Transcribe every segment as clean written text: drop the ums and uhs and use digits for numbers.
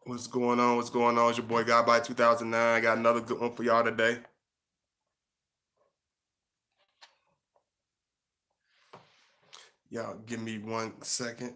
What's going on? What's going on? It's your boy God by 2009. I got another good one for y'all today. Y'all give me 1 second.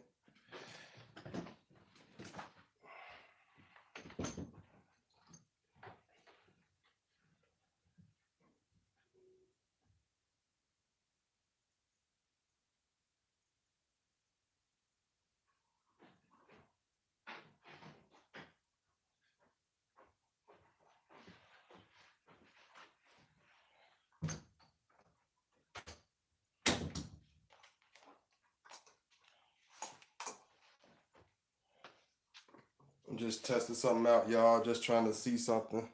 I'm just testing something out, y'all. Just trying to see something.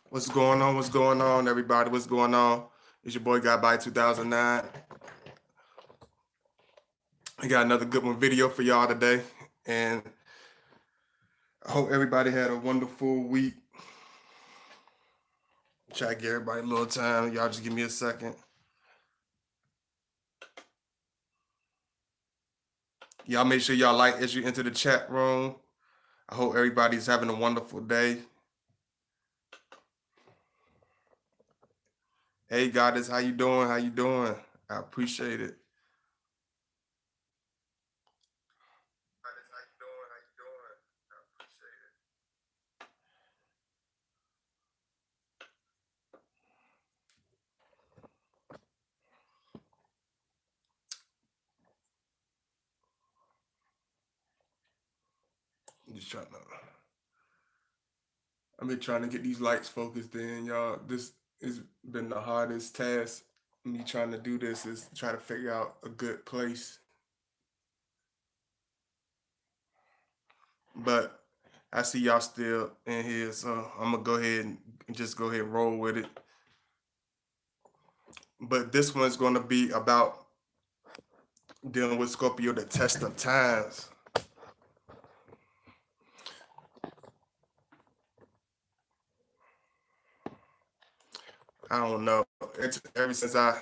What's going on? What's going on, everybody? What's going on? It's your boy God by 2009. I got another good one video for y'all today. And I hope everybody had a wonderful week. Try to give everybody a little time. Y'all just give me a second. Y'all make sure y'all like as you enter the chat room. I hope everybody's having a wonderful day. Hey, Goddess, how you doing? How you doing? I appreciate it. Goddess, how you doing? How you doing? I appreciate it. I'm just trying to. I've been trying to get these lights focused in, y'all. This has been the hardest task. Me trying to do this is try to figure out a good place. But I see y'all still in here, so I'm gonna go ahead and just go ahead and roll with it. But this one's gonna be about dealing with Scorpio, the test of times. I don't know. It's ever since I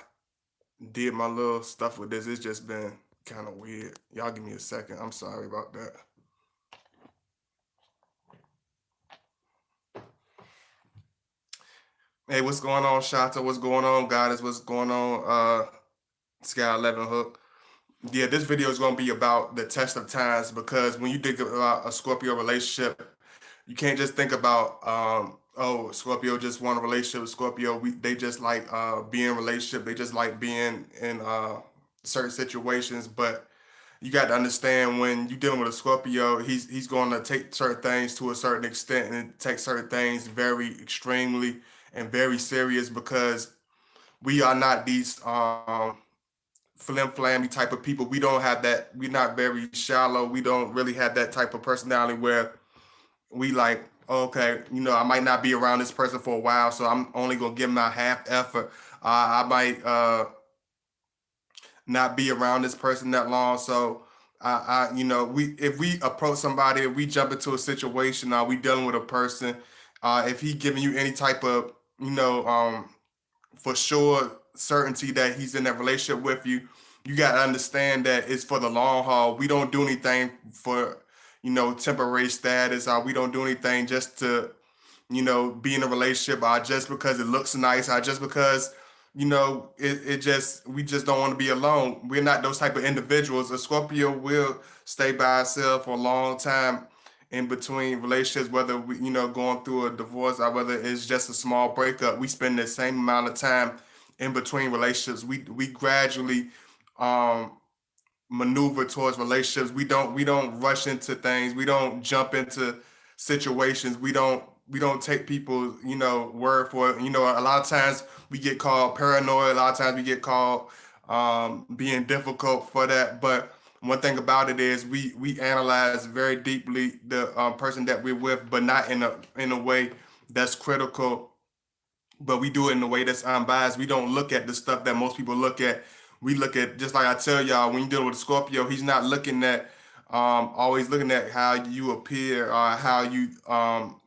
did my little stuff with this, it's just been kind of weird. Y'all give me a second. I'm sorry about that. Hey, what's going on, Shata? What's going on, Goddess? What's going on, Sky 11 Hook? Yeah, this video is going to be about the test of times because when you think about a Scorpio relationship, you can't just think about oh, Scorpio just want a relationship with Scorpio. They just like being in a relationship. They just like being in certain situations. But you got to understand when you're dealing with a Scorpio, he's going to take certain things to a certain extent and take certain things very extremely and very serious because we are not these flim flammy type of people. We don't have that. We're not very shallow. We don't really have that type of personality where we like, okay, I might not be around this person for a while, so I'm only gonna give my half effort. I might not be around this person that long, so we if we approach somebody, if we jump into a situation, we dealing with a person, if he giving you any type of, for sure certainty that he's in that relationship with you, you got to understand that it's for the long haul. We don't do anything for, temporary status. We don't do anything just to, be in a relationship just because it looks nice, just because, we just don't want to be alone. We're not those type of individuals. A Scorpio will stay by itself for a long time in between relationships, whether we, going through a divorce or whether it's just a small breakup. We spend the same amount of time in between relationships. We gradually um maneuver towards relationships. We don't rush into things. We don't jump into situations. We don't take people, word for it. A lot of times we get called paranoid. A lot of times we get called being difficult for that. But one thing about it is we analyze very deeply the person that we're with, but not in a way that's critical, but we do it in a way that's unbiased. We don't look at the stuff that most people look at. We look at, just like I tell y'all, when you're dealing with a Scorpio, he's not looking at always looking at how you appear or how you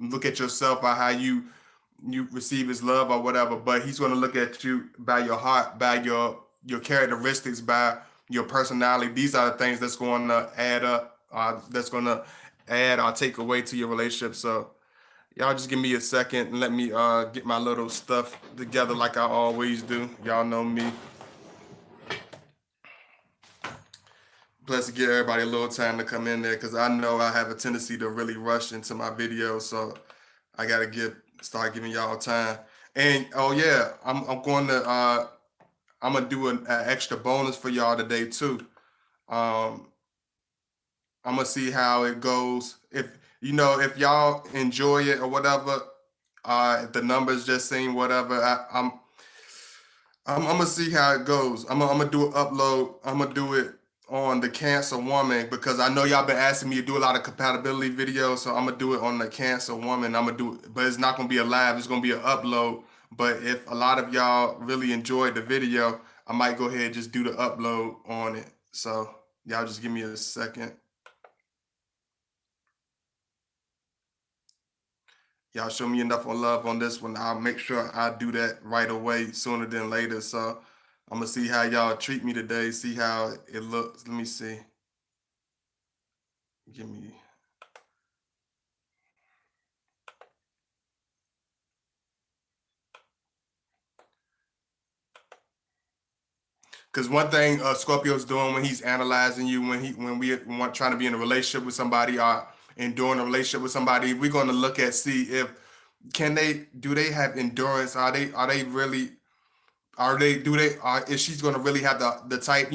look at yourself or how you receive his love or whatever, but he's going to look at you by your heart, by your characteristics, by your personality. These are the things that's going to add up, that's going to add or take away to your relationship. So y'all just give me a second and let me get my little stuff together like I always do. Y'all know me. Plus, to give everybody a little time to come in there because I know I have a tendency to really rush into my videos. So I gotta start giving y'all time. And oh yeah, I'm going to I'm gonna do an extra bonus for y'all today too. Um, I'm gonna see how it goes. If y'all enjoy it or whatever, if the numbers just seem whatever, I'm gonna see how it goes. I'm gonna do an upload. I'm gonna do it on the Cancer Woman because I know y'all been asking me to do a lot of compatibility videos. So I'm gonna do it on the Cancer Woman. I'm gonna do it, but it's not gonna be a live. It's gonna be an upload. But if a lot of y'all really enjoyed the video, I might go ahead and just do the upload on it. So y'all just give me a second. Y'all show me enough of love on this one. I'll make sure I do that right away, sooner than later. So I'm gonna see how y'all treat me today. See how it looks. Let me see. Give me. Because one thing Scorpio's doing when he's analyzing you, when we want trying to be in a relationship with somebody or enduring a relationship with somebody, we're going to look at see if can they do they have endurance? Are they really are they do they are is she's going to really have the type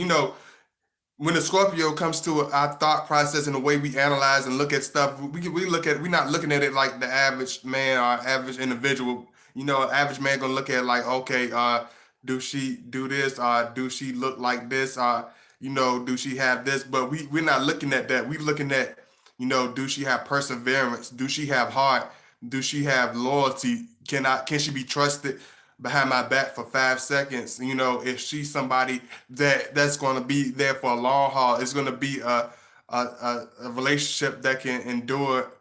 when the Scorpio comes to our thought process and the way we analyze and look at stuff, we're not looking at it like the average man or average individual. Average man gonna look at it like, okay, do she do this? Do she look like this? Do she have this? But we're not looking at that. We're looking at, do she have perseverance? Do she have heart? Do she have loyalty? Can she be trusted behind my back for 5 seconds? If she's somebody that's going to be there for a long haul, it's going to be a relationship that can endure,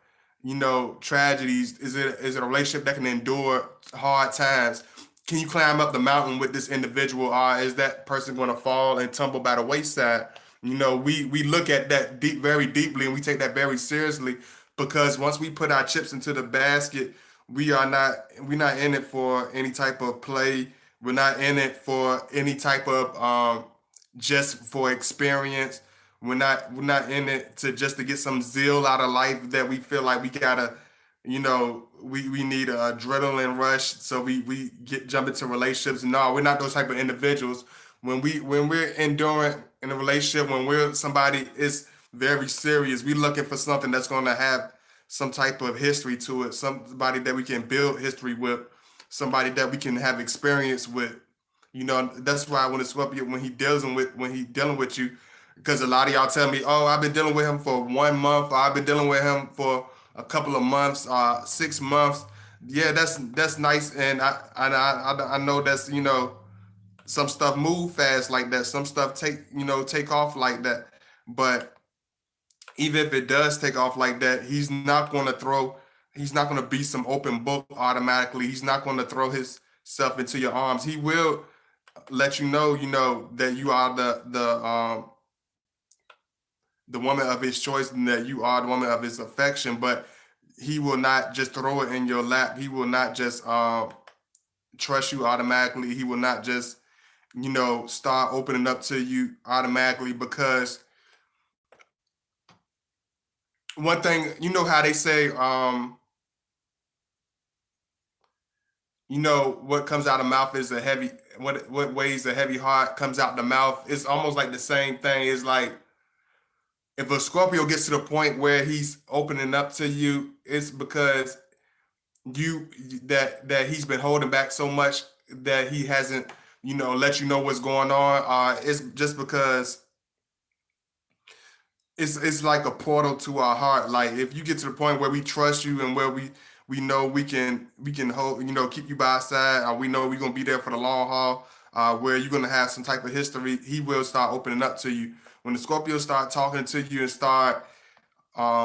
tragedies. Is it a relationship that can endure hard times? Can you climb up the mountain with this individual, or is that person going to fall and tumble by the wayside? We look at that very deeply, and we take that very seriously because once we put our chips into the basket, we're not in it for any type of play. We're not in it for any type of just for experience. We're not in it to get some zeal out of life that we feel like we gotta, we need an adrenaline rush so we jump into relationships. No, we're not those type of individuals. When we're enduring in a relationship, when we're somebody is very serious, we looking for something that's gonna have some type of history to it, somebody that we can build history with, somebody that we can have experience with. That's why when it's Scorpio, when he dealing with you, because a lot of y'all tell me, oh, I've been dealing with him for 1 month, or I've been dealing with him for a couple of months, 6 months. Yeah, that's nice, and I know that's some stuff move fast like that, some stuff take off like that, but even if it does take off like that, he's not going to be some open book automatically. He's not going to throw himself into your arms. He will let that you are the woman of his choice and that you are the woman of his affection, but he will not just throw it in your lap. He will not just trust you automatically. He will not just, start opening up to you automatically because one thing, how they say, what comes out of mouth is a heavy, what weighs a heavy heart comes out the mouth. It's almost like the same thing. It's like if a Scorpio gets to the point where he's opening up to you, it's because you that he's been holding back so much that he hasn't, let you know what's going on. It's just because it's like a portal to our heart. Like if you get to the point where we trust you and where we know we can hold, keep you by our side, or we know we're gonna be there for the long haul, where you're gonna have some type of history, he will start opening up to you. When the Scorpio start talking to you and start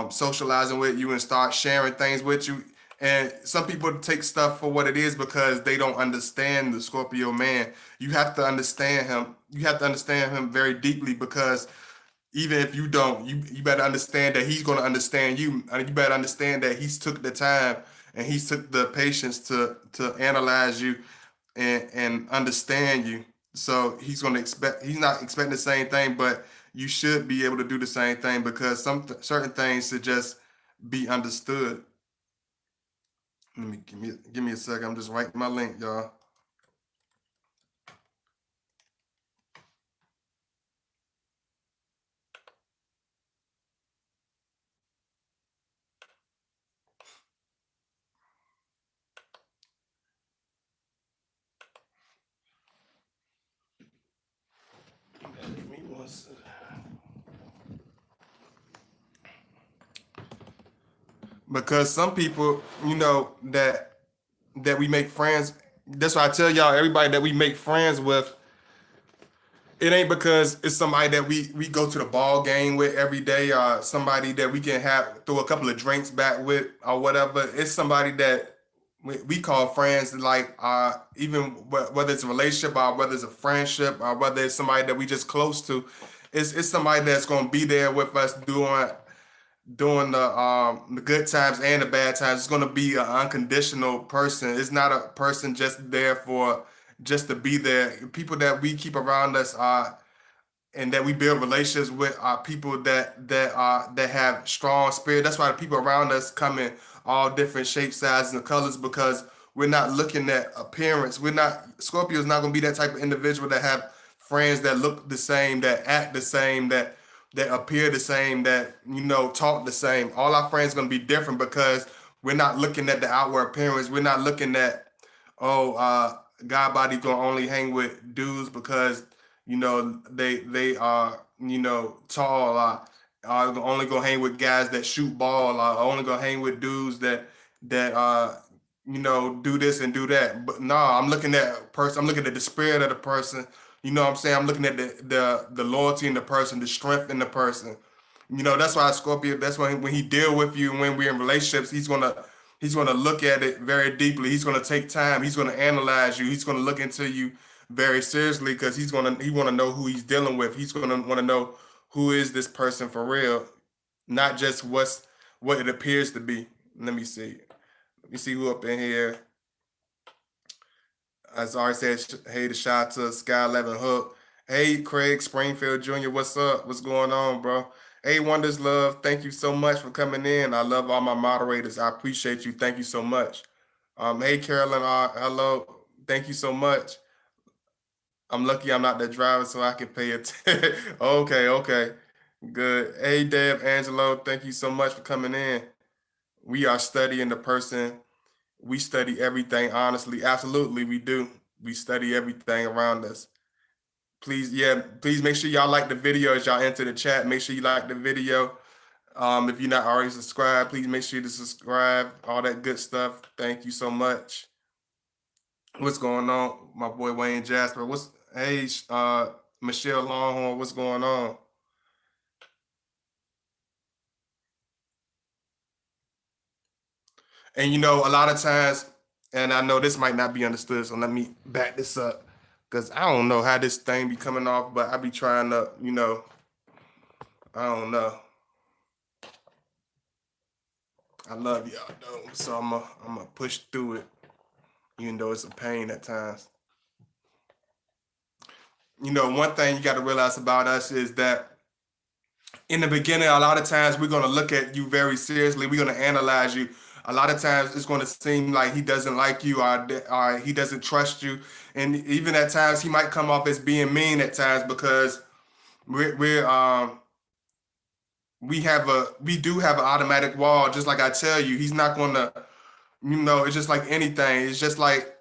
socializing with you and start sharing things with you, And some people take stuff for what it is because they don't understand the Scorpio man. You have to understand him. You have to understand him very deeply because even if you don't, you better understand that he's going to understand you. And you better understand that he's took the time and he's took the patience to analyze you and understand you. So he's going to expect, he's not expecting the same thing, but you should be able to do the same thing because certain things should just be understood. Let me give me a second. I'm just writing my link, y'all. Give me one second. Because some people, that we make friends. That's why I tell y'all, everybody that we make friends with, it ain't because it's somebody that we go to the ball game with every day, or somebody that we can have throw a couple of drinks back with, or whatever. It's somebody that we call friends, like even whether it's a relationship or whether it's a friendship or whether it's somebody that we just close to. It's somebody that's gonna be there with us during the good times and the bad times. It's going to be an unconditional person. It's not a person just there for just to be there. People that we keep around us are and that we build relationships with are people that have strong spirit. That's why the people around us come in all different shapes, sizes, and colors because we're not looking at appearance. We're not Scorpio is not going to be that type of individual that have friends that look the same, that act the same, that appear the same, that talk the same. All our friends going to be different because we're not looking at the outward appearance. We're not looking at oh, God body gonna only hang with dudes because they are tall. Are only gonna hang with guys that shoot ball. Are only gonna hang with dudes that do this and do that. But no, I'm looking at a person. I'm looking at the spirit of the person. You know what I'm saying? I'm looking at the loyalty in the person, the strength in the person. That's why Scorpio. That's when he deal with you when we're in relationships, he's gonna look at it very deeply. He's gonna take time. He's gonna analyze you. He's gonna look into you very seriously because he wanna know who he's dealing with. He's gonna want to know who is this person for real, not just what it appears to be. Let me see. Let me see who up in here. As I already said, hey, the shot to Sky 11 Hook. Hey, Craig Springfield Jr., what's up? What's going on, bro? Hey, Wonders Love, thank you so much for coming in. I love all my moderators. I appreciate you. Thank you so much. Hey, Carolyn, hello. Thank you so much. I'm lucky I'm not the driver, so I can pay it. Okay, okay, good. Hey, Deb, Angelo, thank you so much for coming in. We are studying the person. We study everything honestly. Absolutely, we do. We study everything around us. Please, yeah, please make sure y'all like the video as y'all enter the chat. Make sure you like the video. If you're not already subscribed, please make sure to subscribe. All that good stuff. Thank you so much. What's going on, my boy Wayne Jasper? Hey, Michelle Longhorn? What's going on? And a lot of times, and I know this might not be understood, so let me back this up because I don't know how this thing be coming off, but I be trying to, I don't know. I love y'all though, so I'm gonna push through it, even though it's a pain at times. One thing you got to realize about us is that in the beginning, a lot of times we're gonna look at you very seriously. We're gonna analyze you. A lot of times it's going to seem like he doesn't like you or he doesn't trust you, and even at times he might come off as being mean at times because we're we do have an automatic wall. Just like I tell you, he's not going to. It's just like anything. It's just like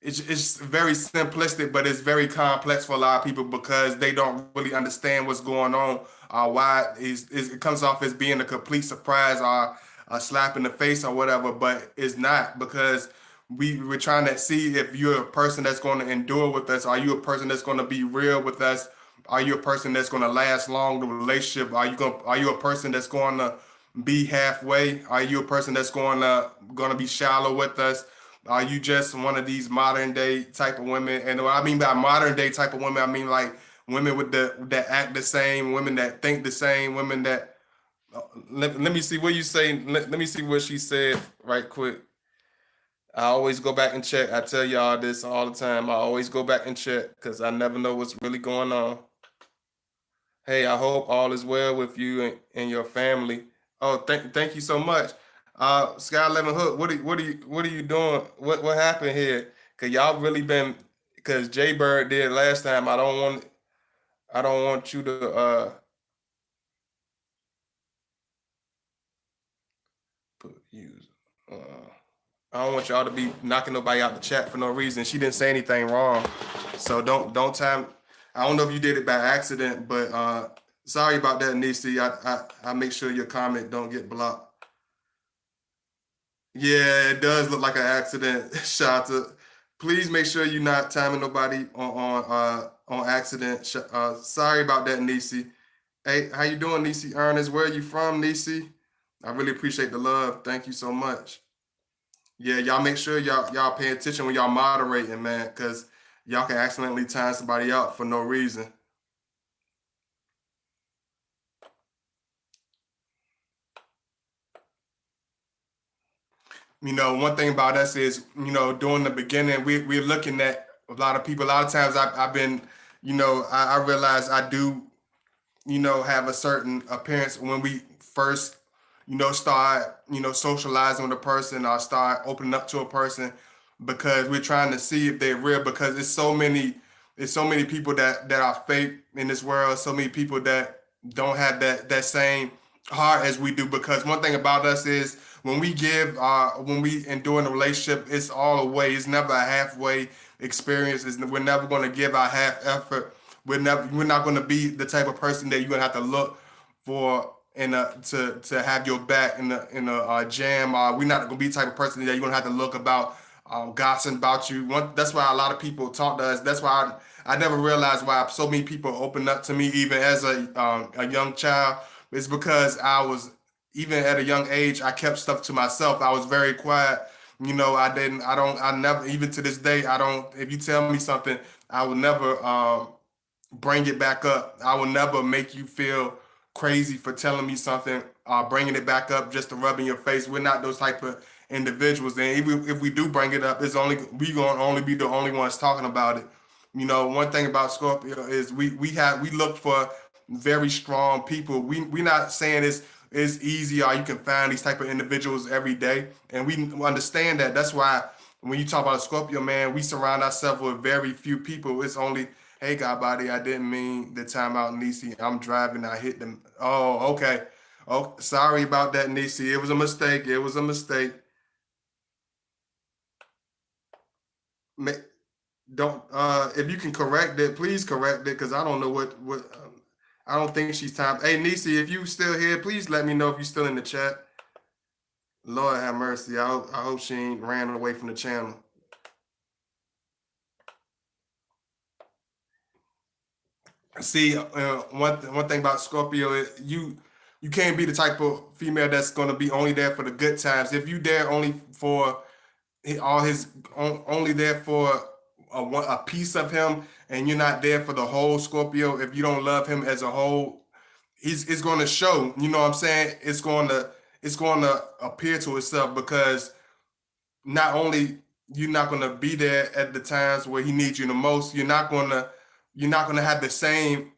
it's very simplistic, but it's very complex for a lot of people because they don't really understand what's going on. Why it comes off as being a complete surprise or a slap in the face or whatever, but it's not because we're trying to see if you're a person that's going to endure with us. Are you a person that's going to be real with us? Are you a person that's going to last long the relationship? Are you a person that's going to be halfway? Are you a person that's going to be shallow with us? Are you just one of these modern day type of women? And what I mean by modern day type of women, I mean like women with the that act the same, women that think the same, women that let me see what you say. Let me see what she said right quick. I always go back and check. I tell y'all this all the time. I always go back and check because I never know what's really going on. Hey, I hope all is well with you and your family. Oh, thank you so much. Sky 11 Hook, what are you doing? What happened here? Cause y'all really been cause Jay Bird did last time. I don't want you to put use uh I don't want y'all to be knocking nobody out the chat for no reason. She didn't say anything wrong. So don't time. I don't know if you did it by accident, but sorry about that, Nisi. I make sure your comment don't get blocked. Yeah, it does look like an accident, Shata. Please make sure you're not timing nobody on accident. Sorry about that, Nisi. Hey, how you doing, Nisi Ernest? Where are you from, Nisi? I really appreciate the love. Thank you so much. Yeah, y'all make sure y'all pay attention when y'all moderating, man, because y'all can accidentally time somebody out for no reason. One thing about us is, during the beginning, we're looking at a lot of people. A lot of times I've been, I realize I do have a certain appearance when we first, start, socializing with a person or start opening up to a person because we're trying to see if they're real because it's so many people that are fake in this world, so many people that don't have that same heart as we do because one thing about us is when we endure in a relationship, it's all a way. It's never a halfway experience. We're never going to give our half effort. We're not going to be the type of person that you're going to have to look for to have your back in a jam. We're not going to be the type of person that you're going to have to look about gossiping about you. That's why a lot of people talk to us. That's why I never realized why so many people open up to me even as a young child. It's because I was even at a young age I kept stuff to myself. I was very quiet. I never, even to this day, I don't, if you tell me something, I will never bring it back up. I will never make you feel crazy for telling me something, bringing it back up just to rub in your face. We're not those type of individuals. And even if we do bring it up, it's only we gonna only be the only ones talking about it. One thing about Scorpio is we look for very strong people. We not saying it's easy or you can find these type of individuals every day, and we understand that. That's why when you talk about a Scorpio man, we surround ourselves with very few people. It's only, hey, God body, I didn't mean the time out, Nisi. I'm driving. I hit them. Oh, okay. Oh, sorry about that, Nisi. It was a mistake. It was a mistake. Ma- Don't if you can correct it, please correct it because I don't know what I don't think she's time. Hey, Nisi, if you still here, please let me know if you're still in the chat. Lord have mercy. I hope she ain't ran away from the channel. See, one thing about Scorpio is you can't be the type of female that's gonna be only there for the good times. If you there only for all his only there for a piece of him, and you're not there for the whole Scorpio. If you don't love him as a whole, it's going to show. You know what I'm saying? It's going to appear to itself because not only you're not going to be there at the times where he needs you the most, you're not going to have the same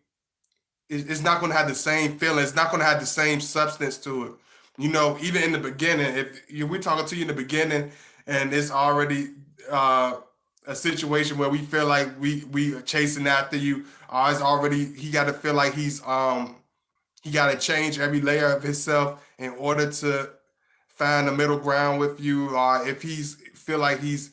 it's not going to have the same feeling. It's not going to have the same substance to it. Even in the beginning, if we're talking to you in the beginning, and it's already uh, a situation where we feel like we are chasing after you, it's already he got to feel like he got to change every layer of himself in order to find a middle ground with you. Or if he's feel like he's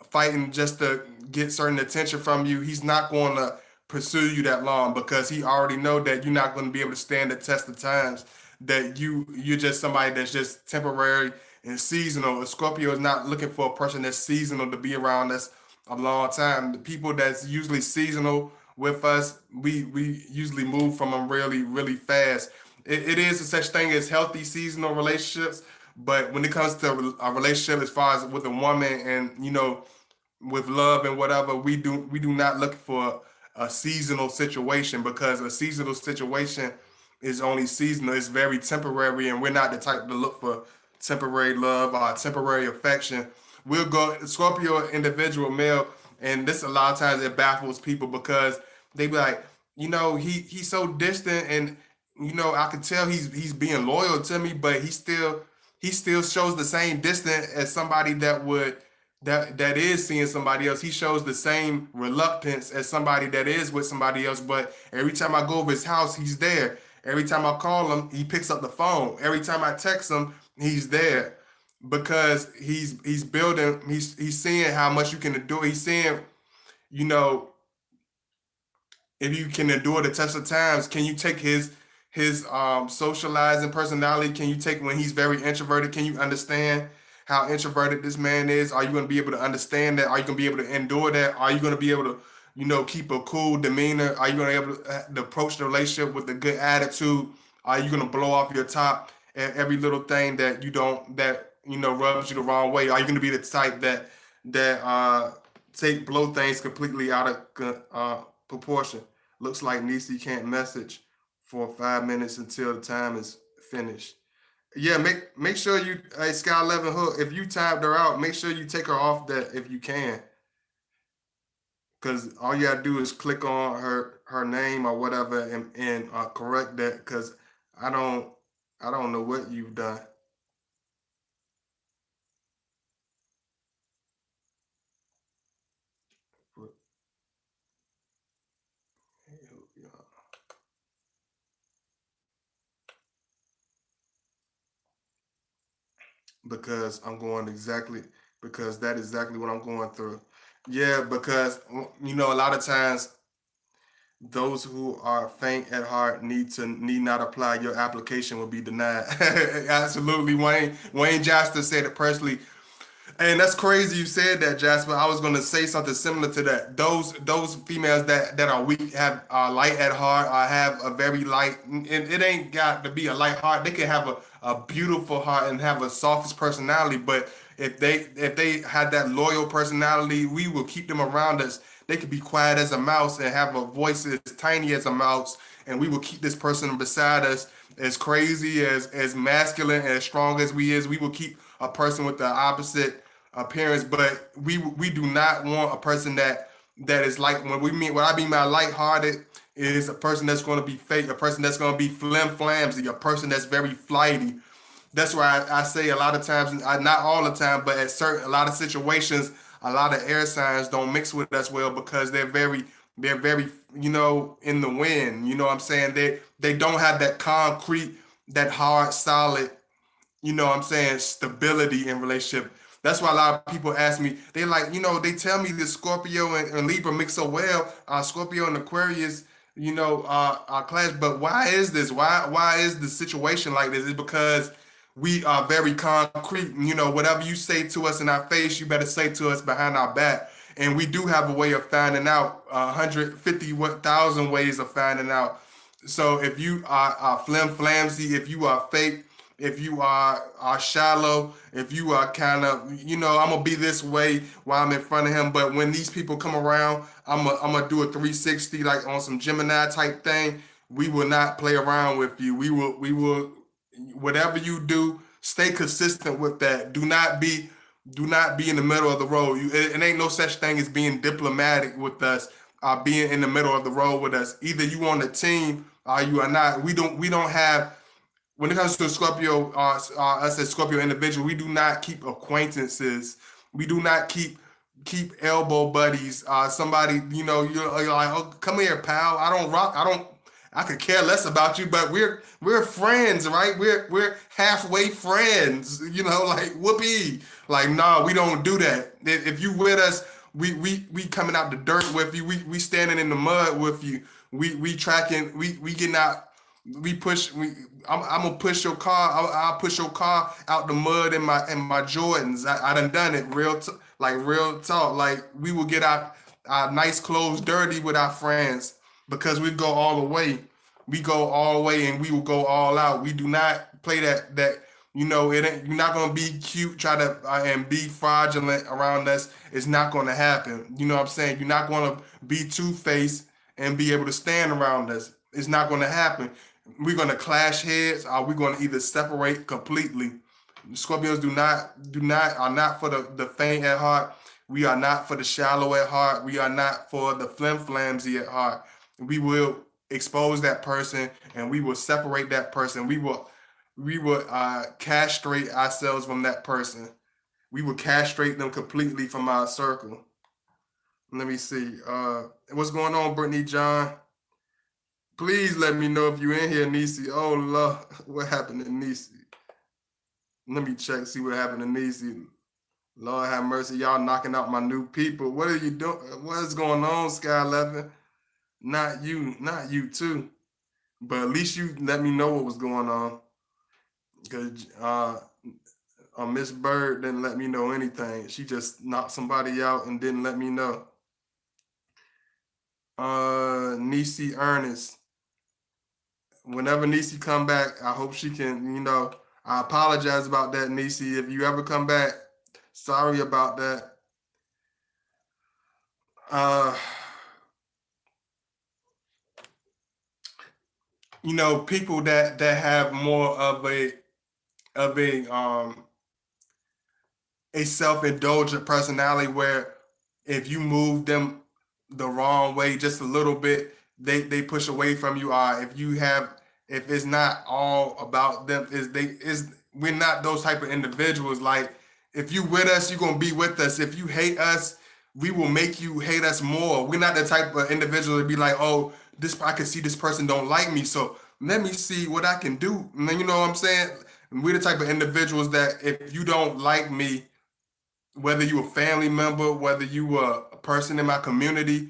fighting just to get certain attention from you, he's not going to pursue you that long because he already know that you're not going to be able to stand the test of times. That you're just somebody that's just temporary and seasonal. A Scorpio is not looking for a person that's seasonal to be around us a long time. The people that's usually seasonal with us, we usually move from them really really fast. it is a such thing as healthy seasonal relationships. But when it comes to a relationship, as far as with a woman, and with love and whatever, we do not look for a seasonal situation, because a seasonal situation is only seasonal. It's very temporary, and we're not the type to look for temporary love or temporary affection. We'll go Scorpio individual male, and this a lot of times it baffles people because they be like, he's so distant, and I can tell he's being loyal to me, but he still shows the same distance as somebody that is seeing somebody else. He shows the same reluctance as somebody that is with somebody else. But every time I go over his house, he's there. Every time I call him, he picks up the phone. Every time I text him, he's there, because he's building. He's seeing how much you can do. He's seeing, you know, if you can endure the test of times. Can you take his socializing personality? Can you take when he's very introverted? Can you understand how introverted this man is? Are you going to be able to understand that? Are you going to be able to endure that? Are you going to be able to, keep a cool demeanor? Are you going to be able to approach the relationship with a good attitude? Are you going to blow off your top at every little thing that you don't that rubs you the wrong way? Are you going to be the type that take blow things completely out of proportion? Looks like Nisi can't message for 5 minutes until the time is finished. Yeah, make sure you, hey, Sky 11 Hook, if you tapped her out, make sure you take her off that if you can, because all you gotta do is click on her name or whatever, and correct that, because I don't I don't know what you've done. Because I'm going exactly because that is exactly what I'm going through. Yeah, because a lot of times those who are faint at heart need not apply. Your application will be denied. Absolutely, Wayne Jasper said it personally. And that's crazy you said that, Jasper. I was gonna say something similar to that. Those females that are weak have light at heart, or have a very light, and it ain't got to be a light heart. They can have a beautiful heart and have a softest personality. But if they had that loyal personality, we will keep them around us. They could be quiet as a mouse and have a voice as tiny as a mouse, and we will keep this person beside us. As crazy as masculine as strong as we is, we will keep a person with the opposite appearance. But we do not want a person that is like, when we mean what I mean by lighthearted is a person that's going to be fake, a person that's going to be flim flamsy, a person that's very flighty. That's why I say a lot of times, not all the time, but at a lot of situations, a lot of air signs don't mix with us well, because they're very in the wind. You know what I'm saying? They don't have that concrete, that hard, solid, what I'm saying, stability in relationship. That's why a lot of people ask me, they like, they tell me that Scorpio and Libra mix so well, Scorpio and Aquarius, clash. But why is this? Why is the situation like this? It's because we are very concrete. Whatever you say to us in our face, you better say to us behind our back. And we do have a way of finding out, 150,000 ways of finding out. So if you are flim flamsy, if you are fake, if you are shallow, if you are kind of, I'm gonna be this way while I'm in front of him. But when these people come around, I'm gonna do a 360, like on some Gemini type thing. We will not play around with you. We will whatever you do, stay consistent with that. Do not be in the middle of the road. It ain't no such thing as being diplomatic with us, being in the middle of the road with us. Either you on the team or you are not. We don't have, when it comes to Scorpio, us as Scorpio individual, we do not keep acquaintances. We do not keep elbow buddies. Somebody, you're like, oh, come here, pal. I don't rock. I could care less about you, but we're friends, right? We're halfway friends. Like whoopee. Like, no, we don't do that. If you with us, we coming out the dirt with you. We standing in the mud with you. We tracking. We getting out. We push. I'm gonna push your car. I'll push your car out the mud in my Jordans. I done it. Like real talk. Like we will get our nice clothes dirty with our friends, because we go all the way. we go all the way and we will go all out. We do not play that. It ain't, you're not gonna be cute, try to and be fraudulent around us. It's not gonna happen. You know what I'm saying? You're not gonna be two faced and be able to stand around us. It's not gonna happen. We're gonna clash heads, or we're gonna either separate completely. Scorpios do not are not for the faint at heart. We are not for the shallow at heart. We are not for the flim flamsy at heart. We will expose that person and we will separate that person. We will castrate ourselves from that person. We will castrate them completely from our circle. Let me see. What's going on, Brittany John? Please let me know if you're in here, Nisi. Oh Lord, what happened to Nisi? Let me check, see what happened to Nisi. Lord have mercy, y'all knocking out my new people. What are you doing? What is going on, Sky 11? Not you too. But at least you let me know what was going on. Because Miss Bird didn't let me know anything. She just knocked somebody out and didn't let me know. Nisi Ernest. Whenever Nisi come back, I hope she can, I apologize about that, Nisi. If you ever come back, sorry about that. Uh, people that have more of a self-indulgent personality where if you move them the wrong way just a little bit, they push away from you. If it's not all about them, is we're not those type of individuals. Like if you with us, you're gonna be with us. If you hate us, we will make you hate us more. We're not the type of individual to be like, oh, this I can see this person don't like me, so let me see what I can do. And then, you know what I'm saying? We're the type of individuals that if you don't like me, whether you a family member, whether you a person in my community,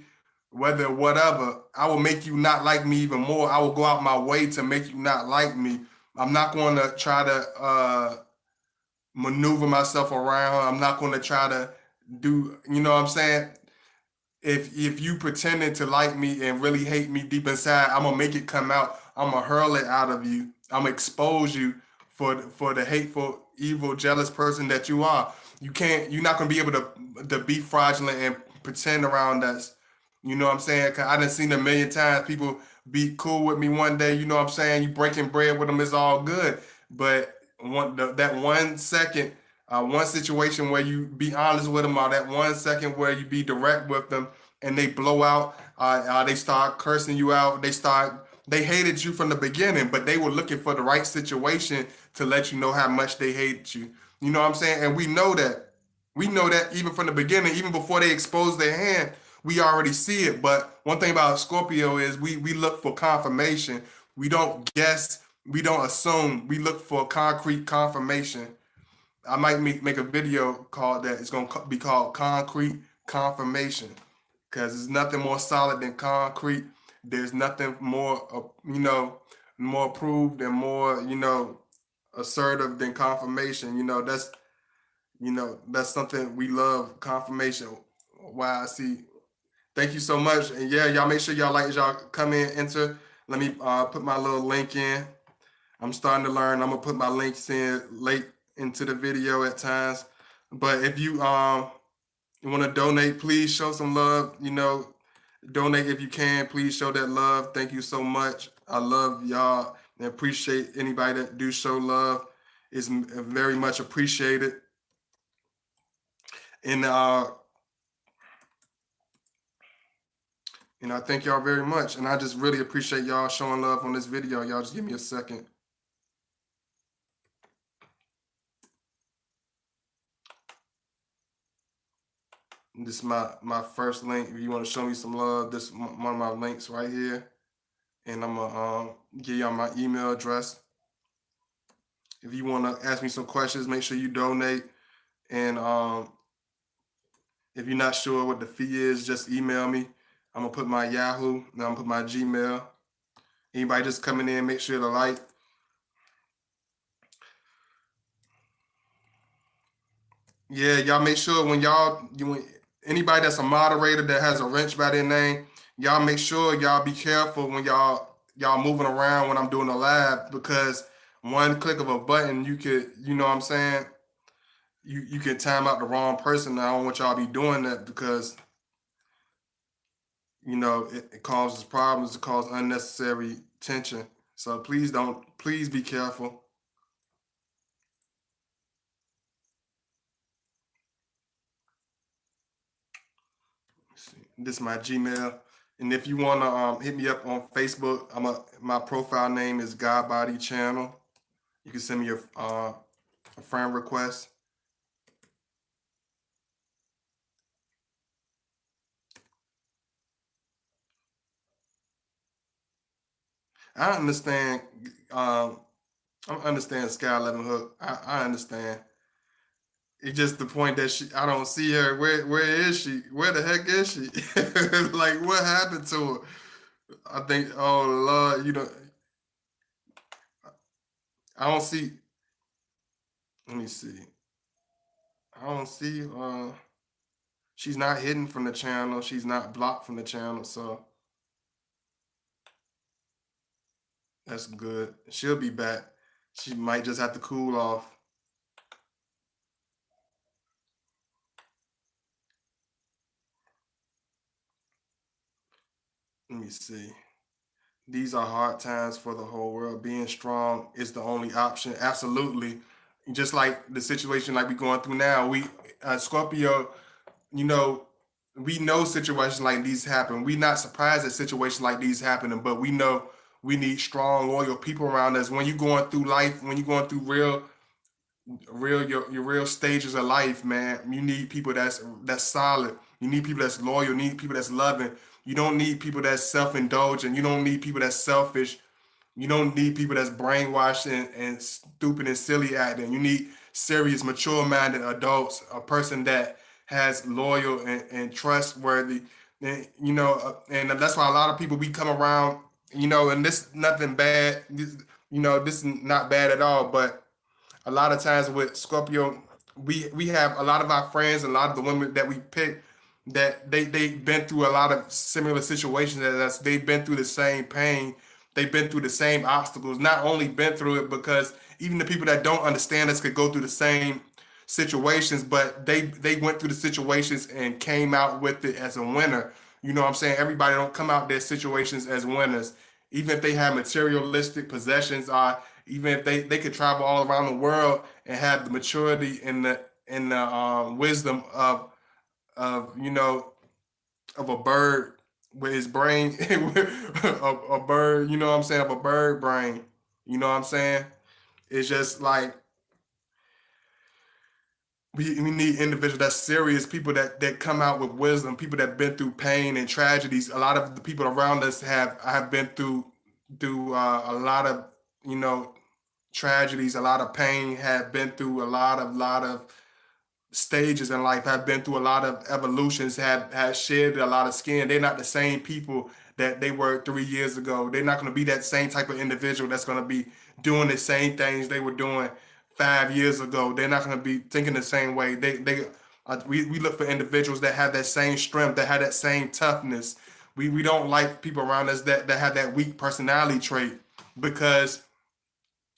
whether whatever, I will make you not like me even more. I will go out my way to make you not like me. I'm not going to try to maneuver myself around. I'm not going to try to do, you know what I'm saying? If you pretending to like me and really hate me deep inside, I'm gonna make it come out. I'm gonna hurl it out of you. I'm gonna expose you for the hateful, evil, jealous person that you are. You're not gonna be able to be fraudulent and pretend around us. You know what I'm saying? 'Cause I done seen a million times people be cool with me one day. You know what I'm saying? You breaking bread with them is all good, but that 1 second, one situation where you be honest with them, or that 1 second where you be direct with them, and they blow out, they start cursing you out. They hated you from the beginning, but they were looking for the right situation to let you know how much they hated you. You know what I'm saying? And we know that. We know that even from the beginning, even before they expose their hand, we already see it. But one thing about Scorpio is we look for confirmation. We don't guess. We don't assume. We look for concrete confirmation. I might make a video called that. It's gonna be called Concrete Confirmation, because there's nothing more solid than concrete. There's nothing more, more proved and more, assertive than confirmation. That's something we love. Confirmation. Wow. I see. Thank you so much. And yeah, y'all make sure y'all like as y'all come in, enter. Let me put my little link in. I'm starting to learn. I'm gonna put my links in late into the video at times. But if you want to donate, please show some love. Donate if you can. Please show that love. Thank you so much. I love y'all and appreciate anybody that do show love. It's very much appreciated. And I thank y'all very much. And I just really appreciate y'all showing love on this video. Y'all just give me a second. This is my first link. If you want to show me some love, this is one of my links right here. And I'm gonna give y'all my email address. If you want to ask me some questions, make sure you donate. And if you're not sure what the fee is, just email me. I'm gonna put my Yahoo, and I'm gonna put my Gmail. Anybody just coming in, make sure to like. Yeah, y'all make sure when anybody that's a moderator that has a wrench by their name, y'all make sure y'all be careful when y'all y'all moving around when I'm doing a live because one click of a button, you could, you know what I'm saying? You can time out the wrong person. I don't want y'all to be doing that because it causes problems, it causes unnecessary tension. So please be careful. This is my Gmail. And if you wanna hit me up on Facebook, my profile name is God Body Channel. You can send me a friend request. I understand. Um, I understand Sky 11 Hook. I understand. It's just the point that I don't see her. Where is she? Where the heck is she? Like what happened to her? I think. Oh Lord, I don't see. Let me see. I don't see. She's not hidden from the channel. She's not blocked from the channel. So that's good. She'll be back. She might just have to cool off. Let me see. These are hard times for the whole world. Being strong is the only option. Absolutely. Just like the situation like we going through now, we Scorpio, you know, we know situations like these happen. We not surprised that situations like these happening, but we know we need strong, loyal people around us. When you're going through life, when you're going through your real stages of life, man, you need people that's solid. You need people that's loyal. You need people that's loving. You don't need people that's self-indulgent. You don't need people that's selfish. You don't need people that's brainwashed and stupid and silly acting. You need serious, mature-minded adults, a person that has loyal and trustworthy. And, and that's why a lot of people we come around, and this nothing bad. This is not bad at all, but a lot of times with Scorpio, we have a lot of our friends, a lot of the women that we pick that they've been through a lot of similar situations as us. They've been through the same pain. They've been through the same obstacles. Not only been through it because even the people that don't understand us could go through the same situations, but they went through the situations and came out with it as a winner. You know what I'm saying? Everybody don't come out their situations as winners. Even if they have materialistic possessions, even if they could travel all around the world and have the maturity and the wisdom of of a bird with his brain, a bird, you know what I'm saying, of a bird brain. You know what I'm saying? It's just like we need individuals that's serious, people that come out with wisdom, people that been through pain and tragedies. A lot of the people around us have been through a lot of you know tragedies, a lot of pain, have been through a lot of stages in life, have been through a lot of evolutions, have shed a lot of skin. They're not the same people that they were 3 years ago. They're not going to be that same type of individual that's going to be doing the same things they were doing 5 years ago. They're not going to be thinking the same way. We look for individuals that have that same strength, that have that same toughness. We don't like people around us that have that weak personality trait because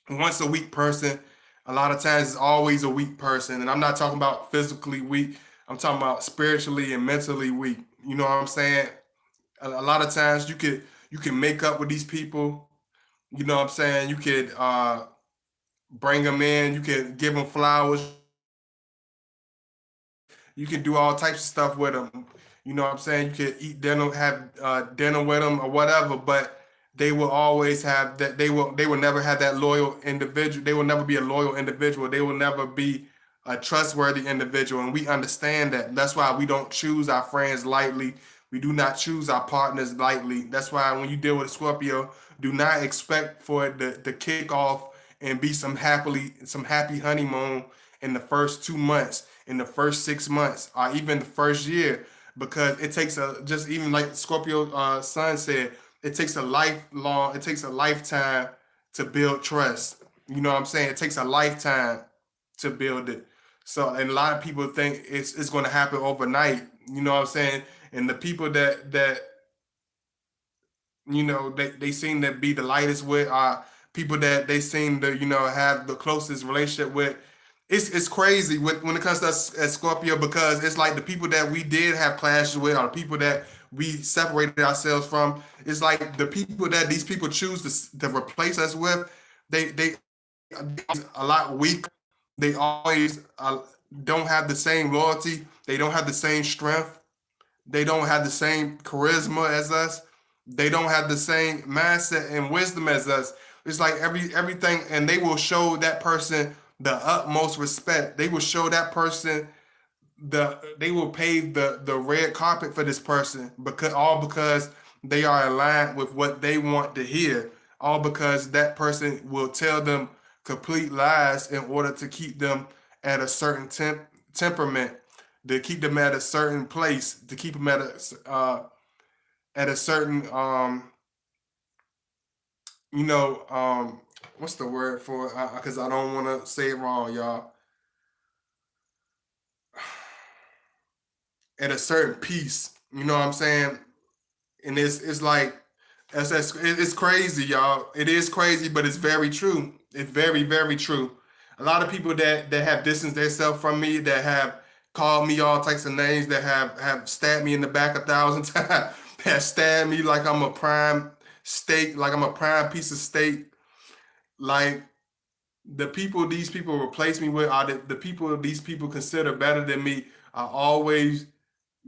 once a weak person, a lot of times it's always a weak person. And I'm not talking about physically weak. I'm talking about spiritually and mentally weak. You know what I'm saying? A lot of times you can make up with these people. You know what I'm saying? You could bring them in. You can give them flowers. You can do all types of stuff with them. You know what I'm saying? You can eat dinner, have dinner with them or whatever, but they will always have that. They will never have that loyal individual. They will never be a loyal individual. They will never be a trustworthy individual, and we understand that. That's why we don't choose our friends lightly. We do not choose our partners lightly. That's why when you deal with a Scorpio, do not expect for it to kick off and be some happy honeymoon in the first 2 months, in the first 6 months, or even the first year, because it takes just even like Scorpio Sun said, it takes a lifetime to build trust. You know what I'm saying? It takes a lifetime to build it. So, and a lot of people think it's going to happen overnight. You know what I'm saying? And the people they seem to be the lightest with, people that they seem to have the closest relationship with. It's crazy when it comes to us as Scorpio, because it's like the people that we did have clashes with, or the people that we separated ourselves from. It's like the people that these people choose to replace us with. They a lot weaker. They always don't have the same loyalty. They don't have the same strength. They don't have the same charisma as us. They don't have the same mindset and wisdom as us. It's like everything, and they will show that person the utmost respect. They will show that person they will pave the red carpet for this person, because they are aligned with what they want to hear. All because that person will tell them complete lies in order to keep them at a certain temperament, to keep them at a certain place, to keep them at a certain what's the word for it? Because I don't want to say it wrong, y'all. At a certain piece, you know what I'm saying? And it's like it's crazy, y'all. It is crazy, but it's very true. It's very, very true. A lot of people that have distanced themselves from me, that have called me all types of names, that have stabbed me in the back 1,000 times, that stabbed me like I'm a prime steak, like I'm a prime piece of steak. Like, these people replace me with, are the people these people consider better than me, are always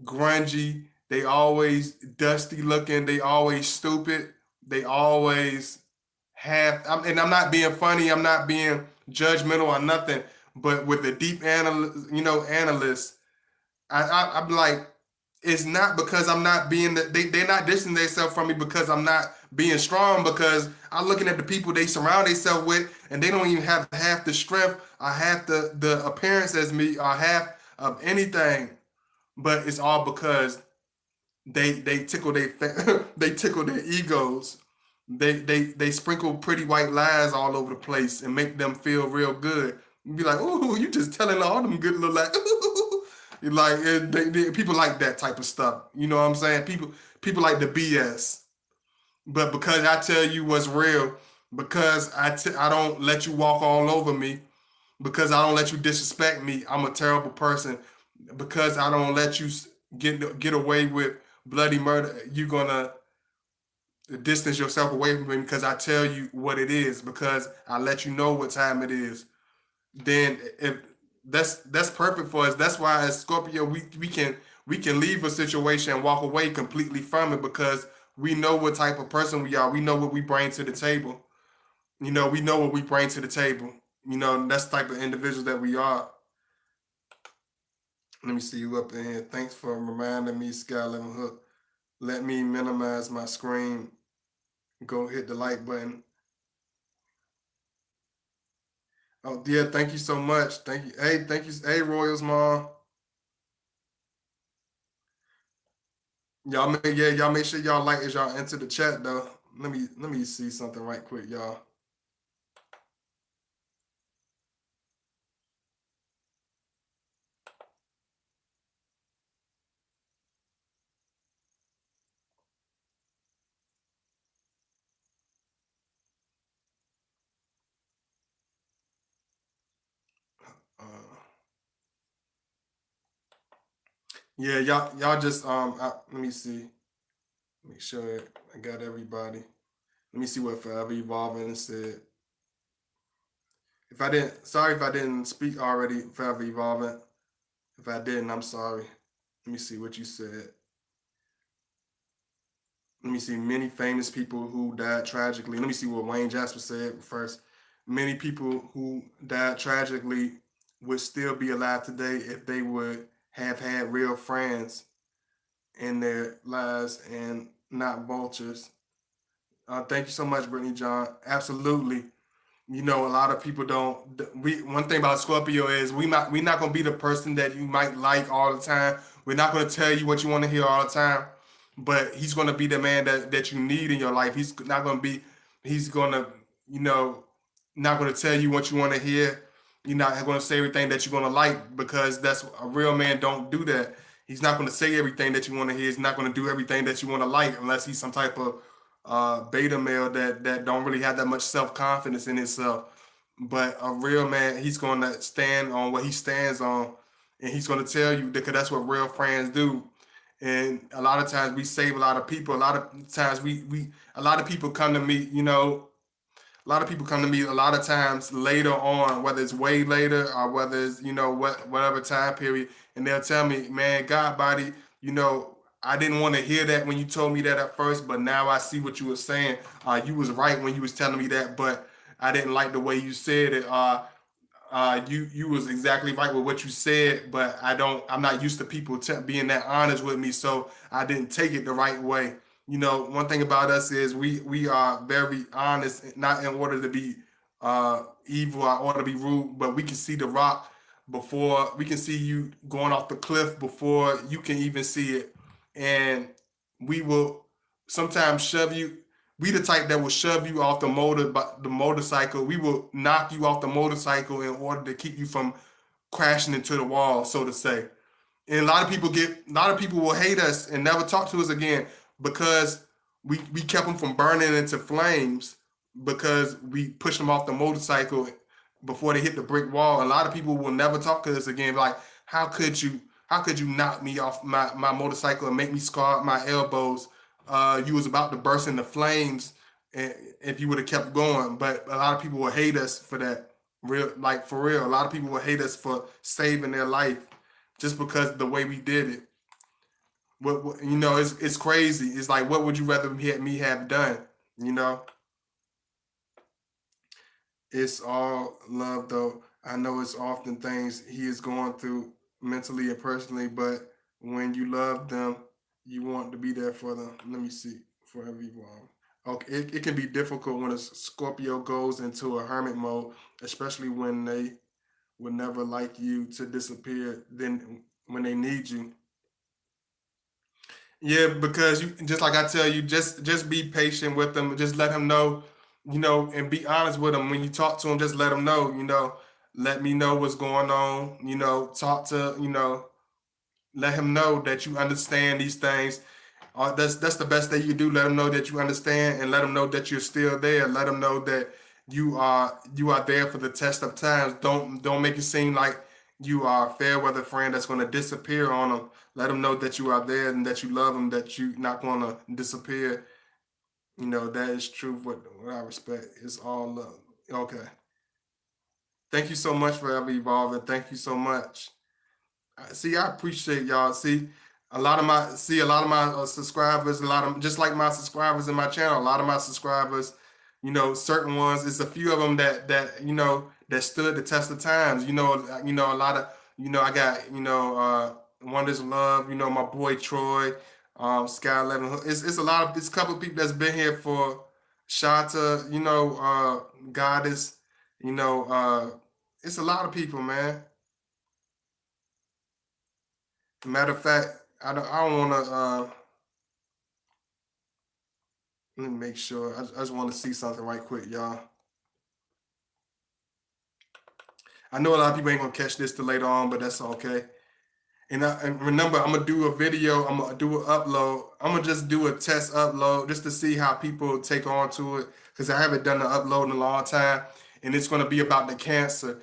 grungy. They always dusty looking. They always stupid. They always and I'm not being funny. I'm not being judgmental or nothing. But with the deep analyst, I'm like, it's not because I'm not being they're not distancing themselves from me because I'm not being strong, because I'm looking at the people they surround themselves with, and they don't even have half the strength or half the appearance as me, or half of anything. But it's all because they tickle they tickle their egos. They sprinkle pretty white lies all over the place and make them feel real good. You be like, ooh, you just telling all them good little, like, ooh. Like, people like that type of stuff. You know what I'm saying? People like the BS. But because I tell you what's real, because I don't let you walk all over me, because I don't let you disrespect me, I'm a terrible person. Because I don't let you get away with bloody murder, you're gonna distance yourself away from me, because I tell you what it is, because I let you know what time it is. Then if that's perfect for us. That's why as Scorpio we can leave a situation and walk away completely from it, because we know what type of person we are. We know what we bring to the table. We know what we bring to the table. That's the type of individuals that we are. Let me see you up in here. Thanks for reminding me, Skyline Hook. Let me minimize my screen. Go hit the like button. Oh yeah, thank you so much. Thank you. Hey, thank you. Hey, Royals mom. Y'all make sure y'all like as y'all enter the chat though. Let me see something right quick, y'all. Uh, yeah, y'all just let me see. Make sure I got everybody. Let me see what Forever Evolving said. If I didn't, sorry if I didn't speak already, Forever Evolving. If I didn't, I'm sorry. Let me see what you said. Let me see many famous people who died tragically. Let me see what Wayne Jasper said first. Many people who died tragically would still be alive today if they would have had real friends in their lives and not vultures. Thank you so much, Brittany John. Absolutely. A lot of people don't. We One thing about Scorpio is we not gonna be the person that you might like all the time. We're not gonna tell you what you want to hear all the time, but he's gonna be the man that you need in your life. He's not gonna be. He's gonna you know not gonna tell you what you want to hear. You're not gonna say everything that you're gonna like, because that's a real man don't do that. He's not gonna say everything that you want to hear. He's not gonna do everything that you want to like unless he's some type of beta male that don't really have that much self confidence in himself. But a real man, he's going to stand on what he stands on, and he's going to tell you because that's what real friends do. And a lot of times we save a lot of people. A lot of times a lot of people come to me, a lot of people come to me a lot of times later on, whether it's way later or whether it's whatever time period, and they'll tell me, "Man, God, body, I didn't want to hear that when you told me that at first, but now I see what you were saying. You was right when you was telling me that, but I didn't like the way you said it. You was exactly right with what you said, but I'm not used to people being that honest with me, so I didn't take it the right way. One thing about us is we are very honest, not in order to be evil or order to be rude, but we can see the rock before we can see you going off the cliff before you can even see it, and we will sometimes shove you. We the type that will shove you off the motorcycle. We will knock you off the motorcycle in order to keep you from crashing into the wall, so to say. And a lot of people will hate us and never talk to us again because we kept them from burning into flames because we pushed them off the motorcycle before they hit the brick wall. A lot of people will never talk to us again. Like, how could you knock me off my motorcycle and make me scar up my elbows? You was about to burst into flames if you would have kept going. But a lot of people will hate us for that. Real, like for real, a lot of people will hate us for saving their life just because the way we did it. It's crazy. It's like, what would you rather me have done? You know, it's all love though. I know it's often things he is going through mentally and personally, but when you love them, you want to be there for them. Let me see for everyone. Okay, it can be difficult when a Scorpio goes into a hermit mode, especially when they would never like you to disappear. Then when they need you, yeah, because you just like I tell you, just be patient with them. Just let him know, and be honest with him when you talk to him. Just let him know, let me know what's going on. Talk to, let him know that you understand these things. That's the best thing you do. Let him know that you understand, and let him know that you're still there. Let him know that you are there for the test of times. Don't make it seem like you are a fair weather friend that's going to disappear on them. Let them know that you are there and that you love them. That you're not going to disappear. That is true. What I respect is all love. Okay. Thank you so much for ever evolving. Thank you so much. See, I appreciate y'all. See, a lot of my subscribers, a lot of just like my subscribers in my channel, a lot of my subscribers, certain ones. It's a few of them that stood the test of times. A lot of I got Wonders Love. My boy Troy, Sky 11. It's a lot of it's a couple of people that's been here for Shanta. Goddess. You know, uh, it's a lot of people, man. Matter of fact, I don't want to. Let me make sure. I just want to see something right quick, y'all. I know a lot of people ain't gonna catch this till later on, but that's okay. And remember, I'm gonna do a video. I'm gonna do an upload. I'm gonna just do a test upload just to see how people take on to it because I haven't done the upload in a long time, and it's gonna be about the cancer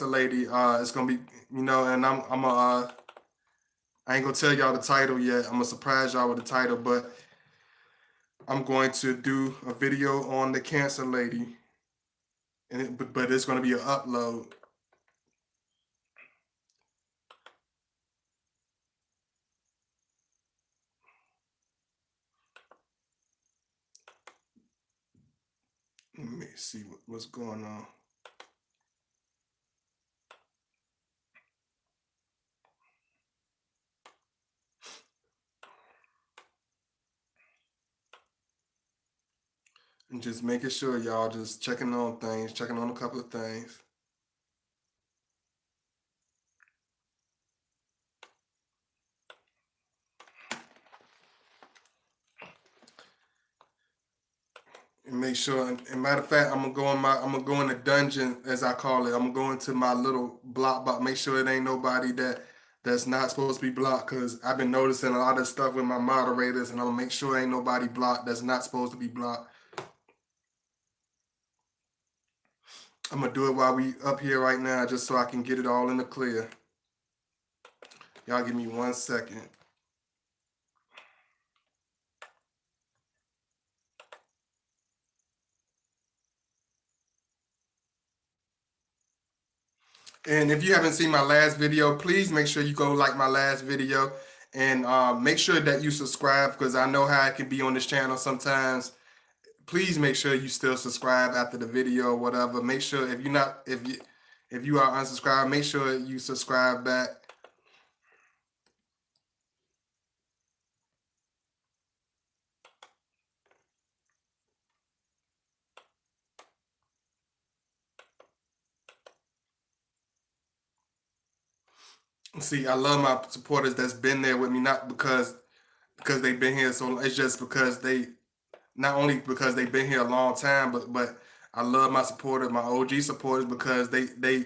lady. It's gonna be and I ain't gonna tell y'all the title yet. I'm gonna surprise y'all with the title, but I'm going to do a video on the cancer lady, but it's gonna be an upload. Let me see what's going on. And just making sure y'all just checking on things, checking on a couple of things. And make sure. And matter of fact, I'm gonna go in the dungeon as I call it. I'm gonna go into my little block box. Make sure it ain't nobody that's not supposed to be blocked because I've been noticing a lot of stuff with my moderators, and I'm gonna make sure ain't nobody blocked that's not supposed to be blocked. I'm gonna do it while we up here right now, just so I can get it all in the clear. Y'all give me 1 second. And if you haven't seen my last video, please make sure you go like my last video, and make sure that you subscribe, because I know how it can be on this channel sometimes. Please make sure you still subscribe after the video or whatever. Make sure if you are unsubscribed, make sure you subscribe back. See, I love my supporters that's been there with me, not because they've been here so. It's just because they, not only because they've been here a long time, but I love my supporters, my OG supporters, because they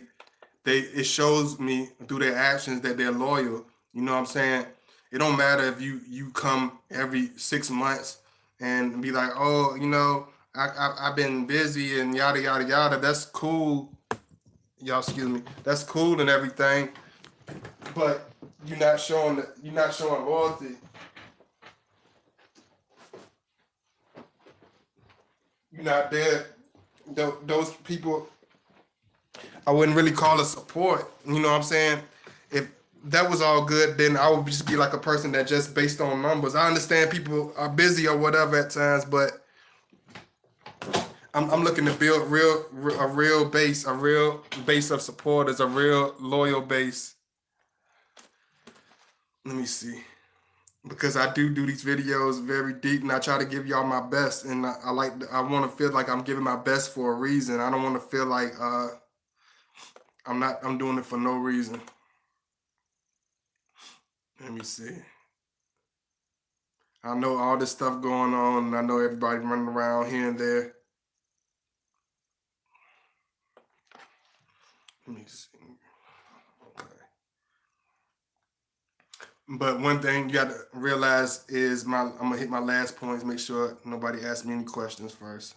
it shows me through their actions that they're loyal. You know what I'm saying? It don't matter if you come every 6 months and be like, oh, I've been busy and yada yada yada. That's cool, y'all. Excuse me. That's cool and everything, but you're not showing loyalty. You're not there. Those people, I wouldn't really call it support. You know what I'm saying? If that was all good, then I would just be like a person that just based on numbers. I understand people are busy or whatever at times, but I'm looking to build a real base of supporters, a real loyal base. Let me see. Because I do these videos very deep, and I try to give y'all my best, and I want to feel like I'm giving my best for a reason. I don't want to feel like I'm doing it for no reason. Let me see. I know all this stuff going on, and I know everybody running around here and there. Let me see. Okay. But one thing you got to realize is I'm gonna hit my last points. Make sure nobody asks me any questions first.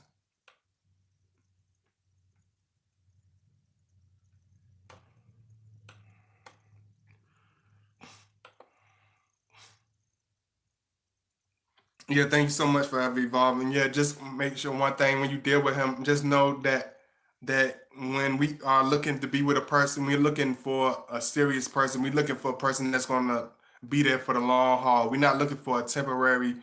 Yeah, thank you so much for evolving. Yeah, just make sure one thing when you deal with him, just know that when we are looking to be with a person, we're looking for a serious person. We're looking for a person that's gonna be there for the long haul. We're not looking for a temporary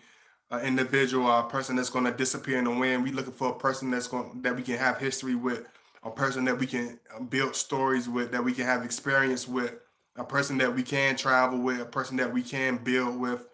individual or a person that's gonna disappear in the wind. We're looking for a person that we can have history with, a person that we can build stories with, that we can have experience with, a person that we can travel with, a person that we can build with,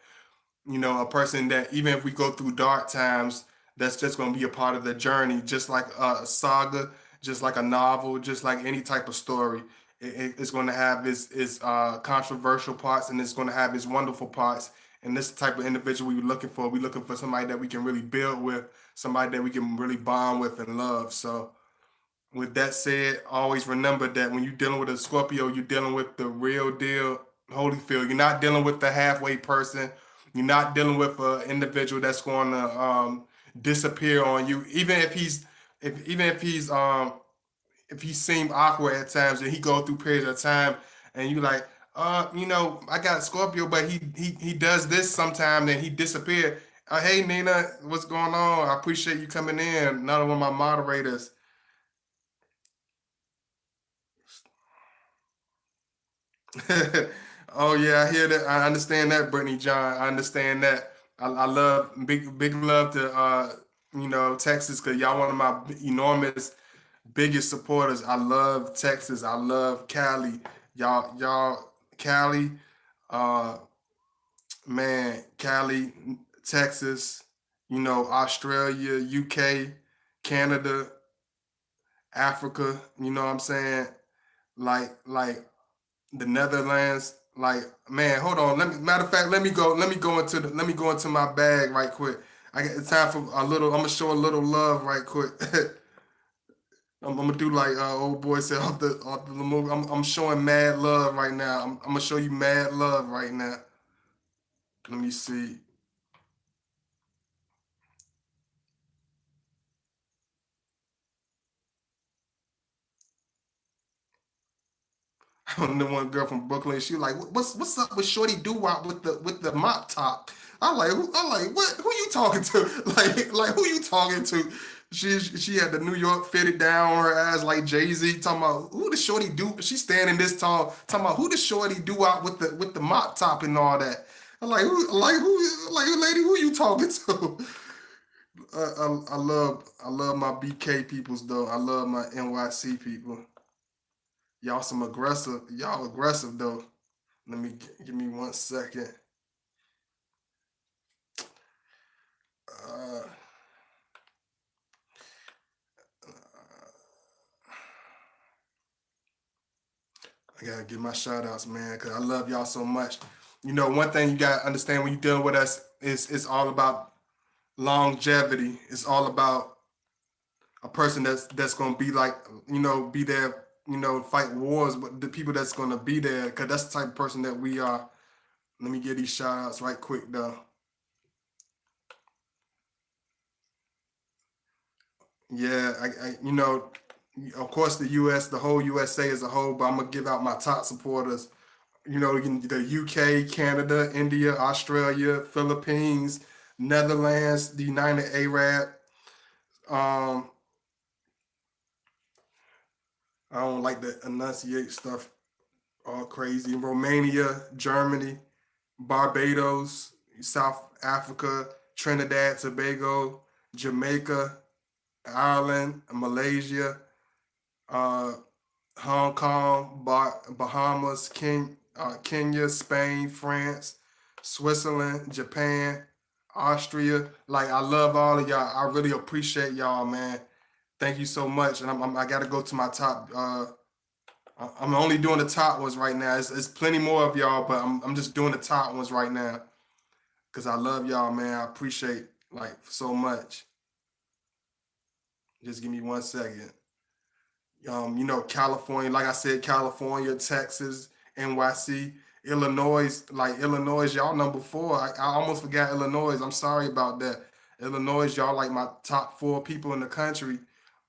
a person that even if we go through dark times, that's just going to be a part of the journey, just like a saga, just like a novel, just like any type of story. It's going to have its controversial parts, and it's going to have its wonderful parts. And this type of individual we're looking for. We're looking for somebody that we can really build with, somebody that we can really bond with and love. So with that said, always remember that when you're dealing with a Scorpio, you're dealing with the real deal, Holyfield. You're not dealing with the halfway person. You're not dealing with an individual that's going to disappear on you, even if he seem awkward at times, and he go through periods of time, and you like, I got Scorpio, but he does this sometime, and he disappeared. Hey Nina, what's going on? I appreciate you coming in. Another one of my moderators. Oh yeah, I hear that. I understand that, Brittany John. I understand that. I love big love to Texas, because y'all one of my enormous biggest supporters. I love Texas. I love Cali. Y'all Cali, uh man, Cali, Texas, Australia, UK, Canada, Africa, you know what I'm saying? Like the Netherlands. Like, man, hold on. Matter of fact, let me go into my bag right quick. I got time for a little. I'm gonna show a little love right quick. I'm gonna do like old boy said off the movie. I'm showing mad love right now. I'm gonna show you mad love right now. Let me see. I know one girl from Brooklyn. She like, what's up with Shorty Doo Wop with the mop top? I'm like, what? Who you talking to? Like who you talking to? She had the New York fitted down on her ass like Jay-Z. Talking about who the Shorty do? She standing this tall. Talking about who the Shorty do out with the mop top and all that. I'm like lady, who you talking to? I love my BK peoples though. I love my NYC people. Y'all aggressive though. Give me 1 second. Uh, I gotta give my shout outs, man, because I love y'all so much. You know, one thing you gotta understand when you're dealing with us is it's all about longevity. It's all about a person that's gonna be like, be there, fight wars, but the people that's gonna be there, because that's the type of person that we are. Let me get these shout outs right quick though. Yeah, of course the US, the whole USA as a whole, but I'm gonna give out my top supporters. The UK, Canada, India, Australia, Philippines, Netherlands, the United Arab. Um, I don't like to enunciate stuff all crazy. Romania, Germany, Barbados, South Africa, Trinidad, Tobago, Jamaica, Ireland, Malaysia, uh, Hong Kong, Bahamas, Kenya, Spain, France, Switzerland, Japan, Austria. Like I love all of y'all. I really appreciate y'all, man. Thank you so much. And I got to go to my top. I'm only doing the top ones right now. It's plenty more of y'all, but I'm just doing the top ones right now because I love y'all, man. I appreciate like so much. Just give me 1 second. California, like I said, California, Texas, NYC, Illinois, like Illinois, y'all number 4. I almost forgot Illinois. I'm sorry about that. Illinois, y'all like my top 4 people in the country.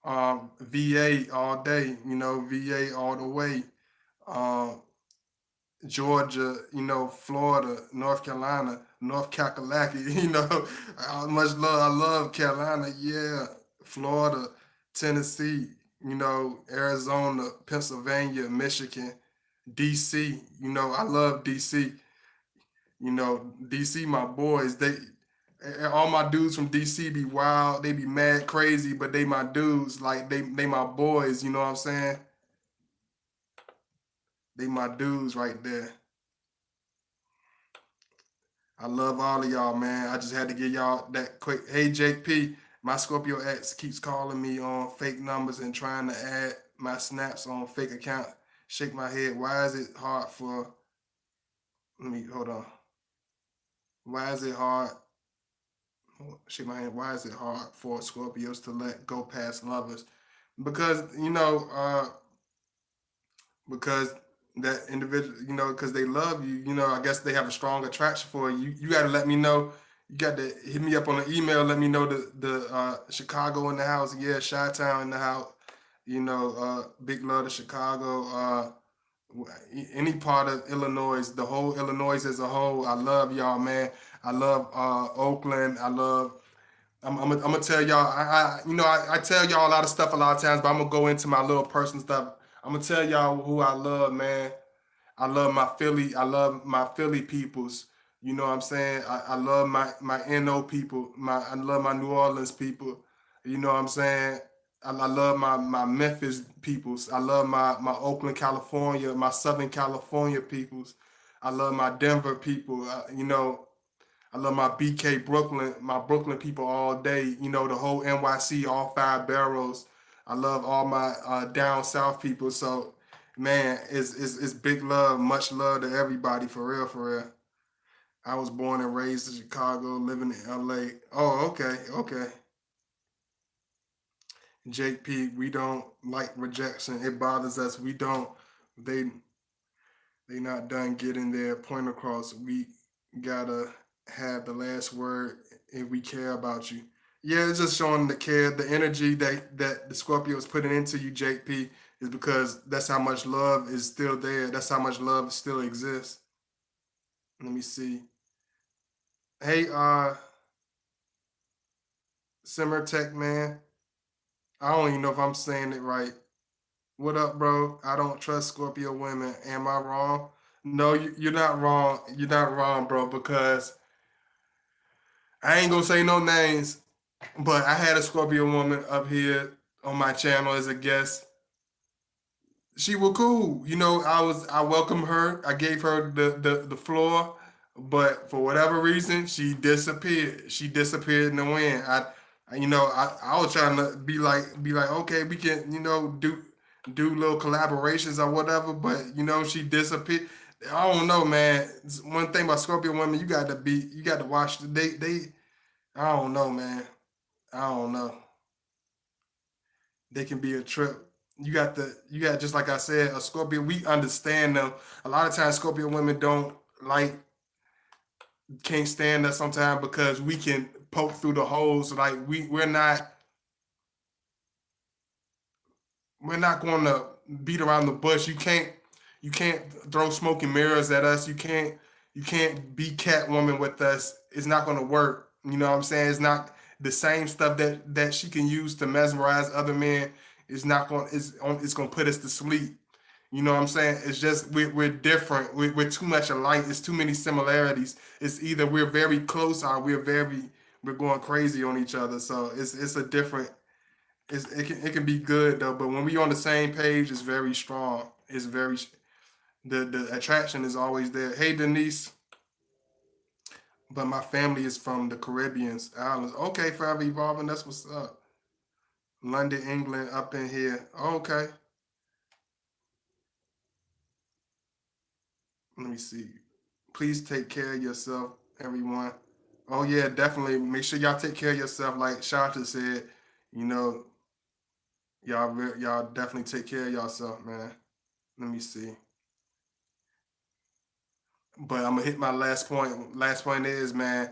VA all day, VA all the way. Um, Georgia, Florida, North Carolina, North Kakalaki, much love. I love Carolina, yeah. Florida, Tennessee, Arizona, Pennsylvania, Michigan, DC, I love DC. DC, my boys, all my dudes from DC be wild, they be mad crazy, but they my dudes, like they my boys, you know what I'm saying? They my dudes right there. I love all of y'all, man. I just had to give y'all that quick. Hey, Jake P, my Scorpio ex keeps calling me on fake numbers and trying to add my snaps on fake account. Shake my head. Why is it hard for? Let me hold on. Why is it hard? Shake my head. Why is it hard for Scorpios to let go past lovers? Because because that individual, because they love you, I guess they have a strong attraction for you. You got to let me know. You got to hit me up on the email. Let me know the Chicago in the house. Yeah, Chi-Town in the house. Big love to Chicago. Any part of Illinois, the whole Illinois as a whole. I love y'all, man. I love Oakland. I love. I'm gonna tell y'all. I tell y'all a lot of stuff a lot of times, but I'm gonna go into my little personal stuff. I'm gonna tell y'all who I love, man. I love my Philly. I love my Philly peoples. You know what I'm saying? I love my NO people. I love my New Orleans people. You know what I'm saying? I love my Memphis peoples. I love my Oakland, California, my Southern California peoples. I love my Denver people. I love my BK Brooklyn, my Brooklyn people all day. The whole NYC, all 5 boroughs. I love all my down south people. So, man, it's big love, much love to everybody for real, for real. I was born and raised in Chicago, living in LA. Oh, okay, okay. JP, we don't like rejection. It bothers us. We don't. They they not done getting their point across. We gotta have the last word if we care about you. Yeah, it's just showing the care, the energy that the Scorpio is putting into you, JP, is because that's how much love is still there. That's how much love still exists. Let me see. Hey, Simmer Tech man. I don't even know if I'm saying it right. What up, bro? I don't trust Scorpio women. Am I wrong? No, you're not wrong. You're not wrong, bro, because I ain't gonna say no names, but I had a Scorpio woman up here on my channel as a guest. She was cool. I welcomed her. I gave her the floor, but for whatever reason, she disappeared. She disappeared in the wind. I was trying to be like, okay, we can, do little collaborations or whatever, but she disappeared. I don't know, man. One thing about Scorpio women, you got to watch. I don't know, man. I don't know. They can be a trip. You got just like I said, a Scorpio. We understand them. A lot of times, Scorpio women don't like can't stand us sometimes because we can poke through the holes. Like we're not going to beat around the bush. You can't throw smoke and mirrors at us. You can't be Catwoman with us. It's not going to work. You know what I'm saying? It's not the same stuff that she can use to mesmerize other men. It's going to put us to sleep. You know what I'm saying? It's just we're different. We're too much alike. It's too many similarities. It's either we're very close or we're going crazy on each other. So it's a different it can be good though, but when we on the same page, it's very strong. It's very the attraction is always there. Hey Denise, but my family is from the Caribbean's islands. Okay, forever evolving. That's what's up. London, England, up in here. Okay, let me see. Please take care of yourself, everyone. Oh yeah, definitely. Make sure y'all take care of yourself. Like Shanta said, you know, y'all definitely take care of yourself, man. Let me see. But I'm gonna hit my last point. Last point is, man,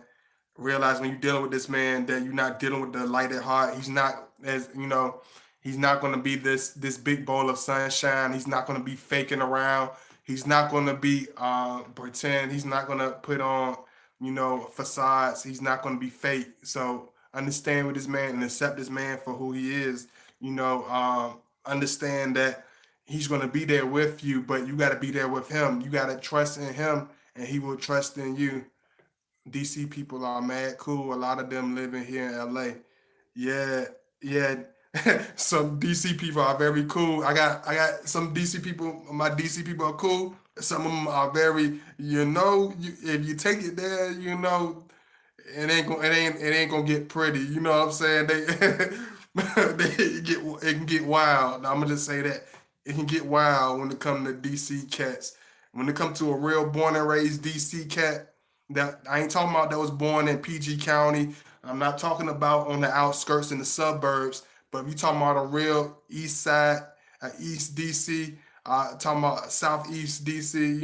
realize when you're dealing with this man that you're not dealing with the light at heart. He's not as he's not gonna be this big bowl of sunshine. He's not gonna be faking around. He's not gonna be pretend. He's not gonna put on facades. He's not gonna be fake. So understand with this man and accept this man for who he is. Understand that he's gonna be there with you, but you gotta be there with him. You gotta trust in him and he will trust in you. DC people are mad cool. A lot of them living here in LA. Yeah, yeah. Some DC people are very cool. I got some DC people. My DC people are cool. Some of them are very, if you take it there, it ain't gonna get pretty. You know what I'm saying? It can get wild. I'm gonna just say that it can get wild when it comes to DC cats. When it comes to a real born and raised DC cat, that I ain't talking about that was born in PG County. I'm not talking about on the outskirts in the suburbs, but if you talking about a real East Side, East DC, talking about Southeast DC,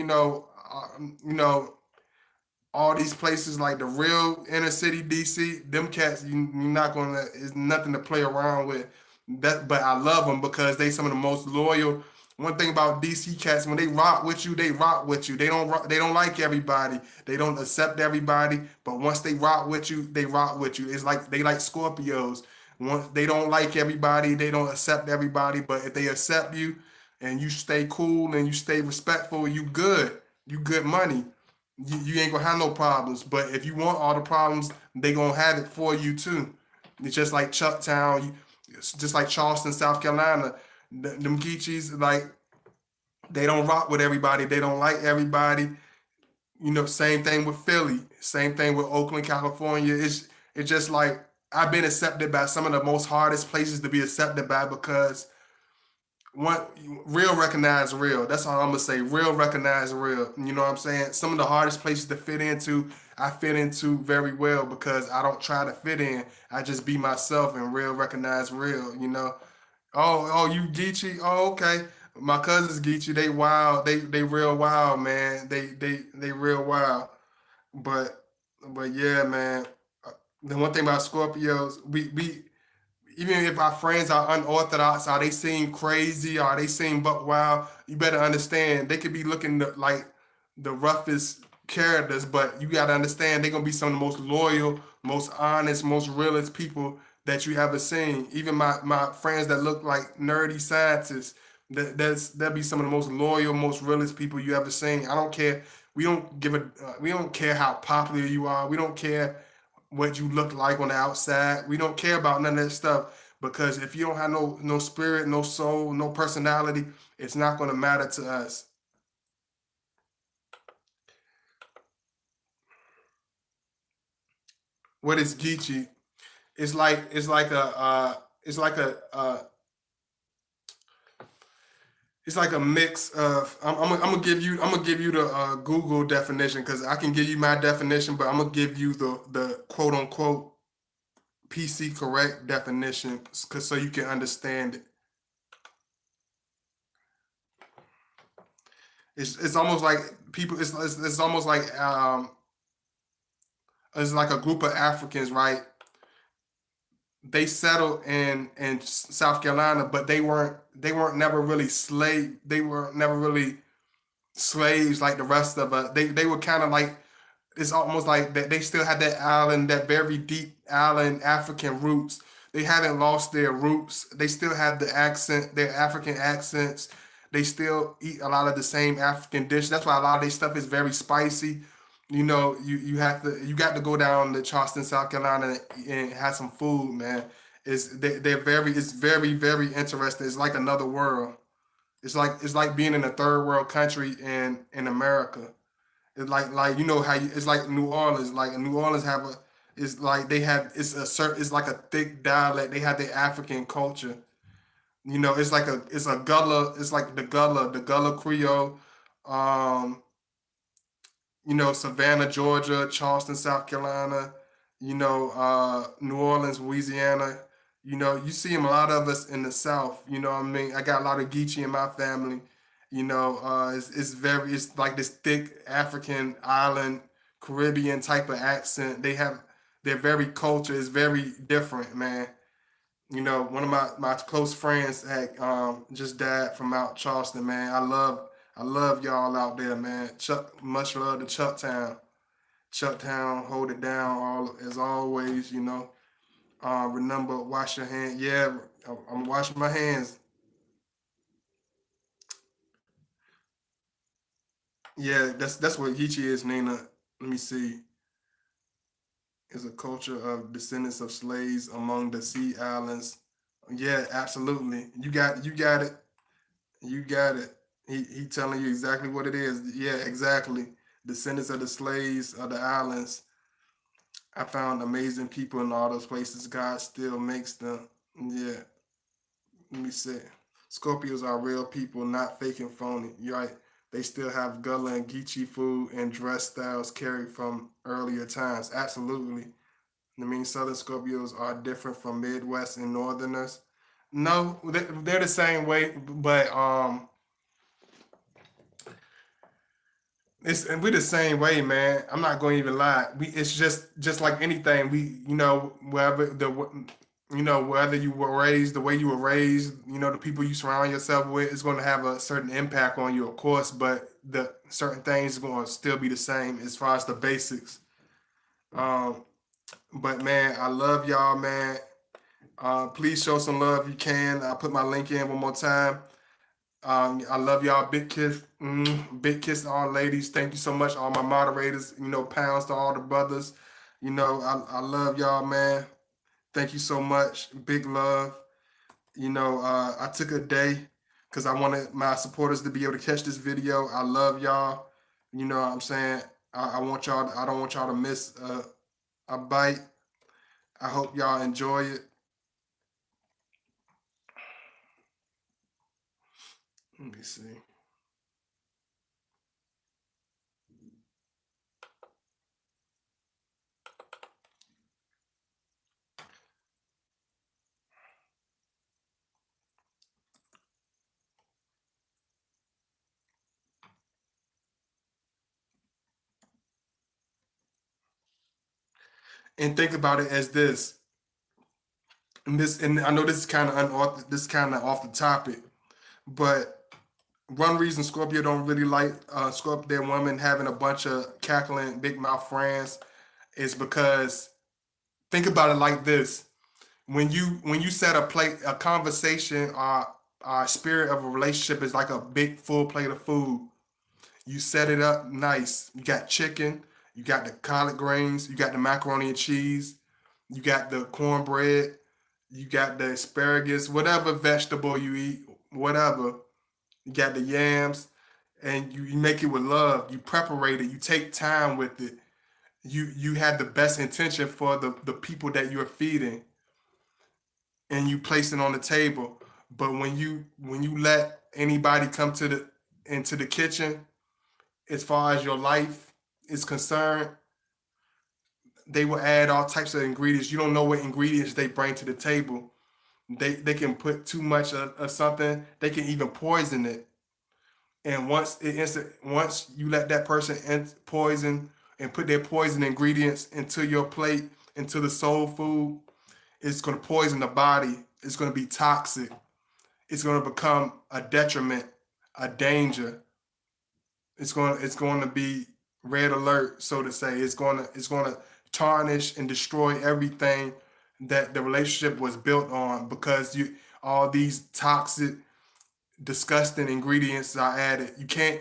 all these places like the real inner city DC, them cats, you're not gonna. It's nothing to play around with. But I love them because they some of the most loyal. One thing about DC cats, when they rock with you, they rock with you. They don't like everybody. They don't accept everybody. But once they rock with you, they rock with you. It's like they like Scorpios. Once they don't like everybody, they don't accept everybody. But if they accept you and you stay cool and you stay respectful, you good. You good money. You ain't gonna have no problems. But if you want all the problems, they gonna have it for you too. It's just like Chucktown, it's just like Charleston, South Carolina. Them Geechees, like they don't rock with everybody. They don't like everybody. Same thing with Philly. Same thing with Oakland, California. It's just like I've been accepted by some of the most hardest places to be accepted by because one real recognize real. That's all I'm gonna say. Real recognize real. You know what I'm saying? Some of the hardest places to fit into, I fit into very well because I don't try to fit in. I just be myself and real recognize real. You know. Oh, you Geechee? Oh, okay. My cousins Geechee. They wild. They real wild, man. They real wild. But but yeah, man. The one thing about Scorpios, we even if our friends are unorthodox, or they seem crazy, or they seem buck wild, you better understand they could be looking like the roughest characters, but you gotta understand they're gonna be some of the most loyal, most honest, most realest people that you ever seen. Even my friends that look like nerdy scientists, that'll be some of the most loyal, most realest people you ever seen. I don't care. We don't care how popular you are. We don't care what you look like on the outside. We don't care about none of that stuff because if you don't have no spirit, no soul, no personality, it's not going to matter to us. What is Geechee? It's like it's like a it's like a mix of I'm gonna give you the Google definition because I can give you my definition, but I'm gonna give you the quote unquote PC correct definition cause so you can understand it. It's almost like people. It's almost like it's like a group of Africans, right? They settled in South Carolina, but they weren't never really slave. They were never really slaves like the rest of us. They were kind of like it's almost like that they still had that island, that very deep island African roots. They haven't lost their roots. They still have the accent, their African accents. They still eat a lot of the same African dishes. That's why a lot of their stuff is very spicy. You know, you got to go down to Charleston, South Carolina, and have some food, man. They're very it's very interesting. It's like another world. It's like being in a third world country in America. It's like you know how it's like New Orleans. Like New Orleans have a it's like they have it's like a thick dialect. They have their African culture. You know, it's a Gullah. It's like the Gullah Creole. Um, you know, Savannah, Georgia, Charleston, South Carolina, you know, New Orleans, Louisiana. You know, you see them a lot of us in the South. You know what I mean? I got a lot of Geechee in my family. You know, it's like this thick African island Caribbean type of accent. Their very culture is very different, man. You know, one of my close friends had just died from out Charleston, man. I love y'all out there, man. Chuck, much love to Chucktown. Chucktown, hold it down all as always. You know, remember wash your hands. Yeah, I'm washing my hands. Yeah, that's what Geechee is, Nina. Let me see. Is a culture of descendants of slaves among the sea islands. Yeah, absolutely. You got it. You got it. He telling you exactly what it is. Yeah, exactly. Descendants of the slaves of the islands. I found amazing people in all those places. God still makes them. Yeah. Let me see. Scorpios are real people, not fake and phony. You're right. They still have Gullah and Geechee food and dress styles carried from earlier times. Absolutely. I mean, Southern Scorpios are different from Midwest and Northerners. No, they're the same way, but it's and we're the same way, man. I'm not going to even lie. It's just like anything. You know, you know, whether you were raised the way you were raised, you know, the people you surround yourself with is going to have a certain impact on you, of course. But the certain things are going to still be the same as far as the basics. Um, but man, I love y'all, man. Please show some love if you can. I'll put my link in one more time. I love y'all. Big kiss. Big kiss to all ladies. Thank you so much, all my moderators. You know, pounds to all the brothers. You know, I love y'all, man. Thank you so much. Big love. You know, I took a day because I wanted my supporters to be able to catch this video. I love y'all. You know what I'm saying? I want y'all, I don't want y'all to miss a bite. I hope y'all enjoy it. Let me see. And think about it as this. And I know this is kind of this kind of off the topic, but one reason Scorpio don't really like Scorpio their women having a bunch of cackling big mouth friends is because think about it like this: when you set a conversation, spirit of a relationship is like a big full plate of food. You set it up nice. You got chicken, you got the collard greens, you got the macaroni and cheese, you got the cornbread, you got the asparagus, whatever vegetable you eat, whatever. You got the yams, and you make it with love. You preparate it. You take time with it. You have the best intention for the people that you're feeding, and you place it on the table. But when you let anybody come to the into the kitchen, as far as your life is concerned, they will add all types of ingredients. You don't know what ingredients they bring to the table. They can put too much of something. They can even poison it. And once you let that person poison and put their poison ingredients into your plate, into the soul food, it's going to poison the body. It's going to be toxic. It's going to become a detriment, a danger. It's going to be red alert, so to say. It's going to tarnish and destroy everything that the relationship was built on because you all these toxic, disgusting ingredients are added. You can't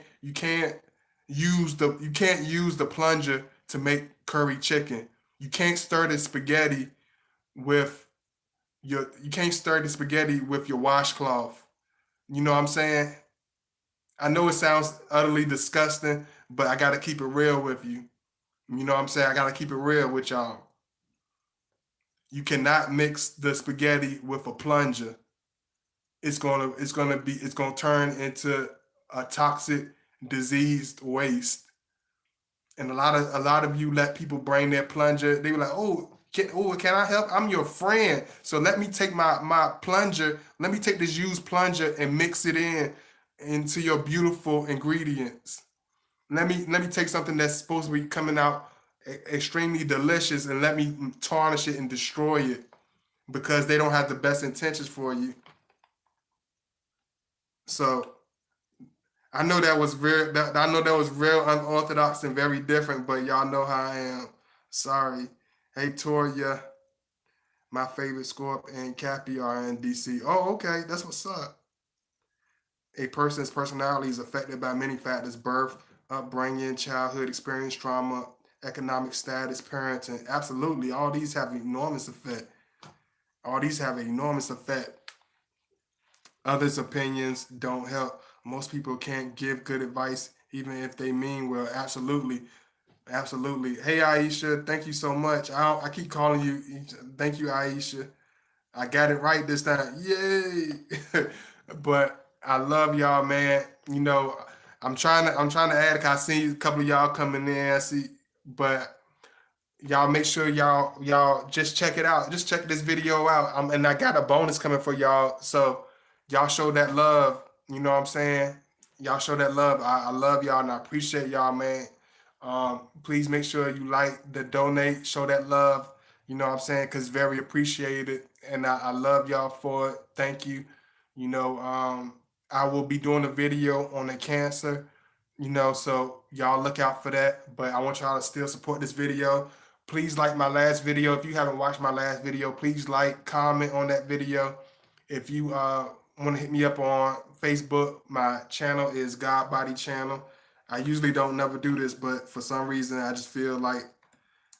use the plunger to make curry chicken. You can't stir the spaghetti with you can't stir the spaghetti with your washcloth. You know what I'm saying? I know it sounds utterly disgusting, but I gotta keep it real with you. You know what I'm saying? I gotta keep it real with y'all. You cannot mix the spaghetti with a plunger. It's gonna turn into a toxic, diseased waste. And a lot of you let people bring their plunger. They were like, can I help? I'm your friend. So let me take my plunger. Let me take this used plunger and mix it into your beautiful ingredients. Let me take something that's supposed to be coming out extremely delicious and let me tarnish it and destroy it because they don't have the best intentions for you. So I know that was real unorthodox and very different, but y'all know how I am. Sorry. Hey Toria, my favorite Scorp and Cappy are in DC. Oh, okay, that's what's up. A person's personality is affected by many factors: birth, upbringing, childhood experience, trauma, economic status, parenting. Absolutely, all these have enormous effect. All these have an enormous effect. Others' opinions don't help. Most people can't give good advice, even if they mean well. Absolutely, absolutely. Hey Aisha, thank you so much. I keep calling you. Thank you, Aisha. I got it right this time. Yay! But I love y'all, man. I'm trying to add. 'Cause I see a couple of y'all coming in. I see, but y'all make sure y'all just check it out. Just check this video out. And I got a bonus coming for y'all. So y'all show that love. You know what I'm saying? Y'all show that love. I love y'all and I appreciate y'all, man. Please make sure you like the donate, show that love. You know what I'm saying? Cause very appreciated, and I love y'all for it. Thank you. You know, I will be doing a video on the cancer. So y'all look out for that. But I want y'all to still support this video. Please like my last video. If you haven't watched my last video, please like, comment on that video. If you want to hit me up on Facebook, my channel is God Body Channel. I usually don't never do this, but for some reason I just feel like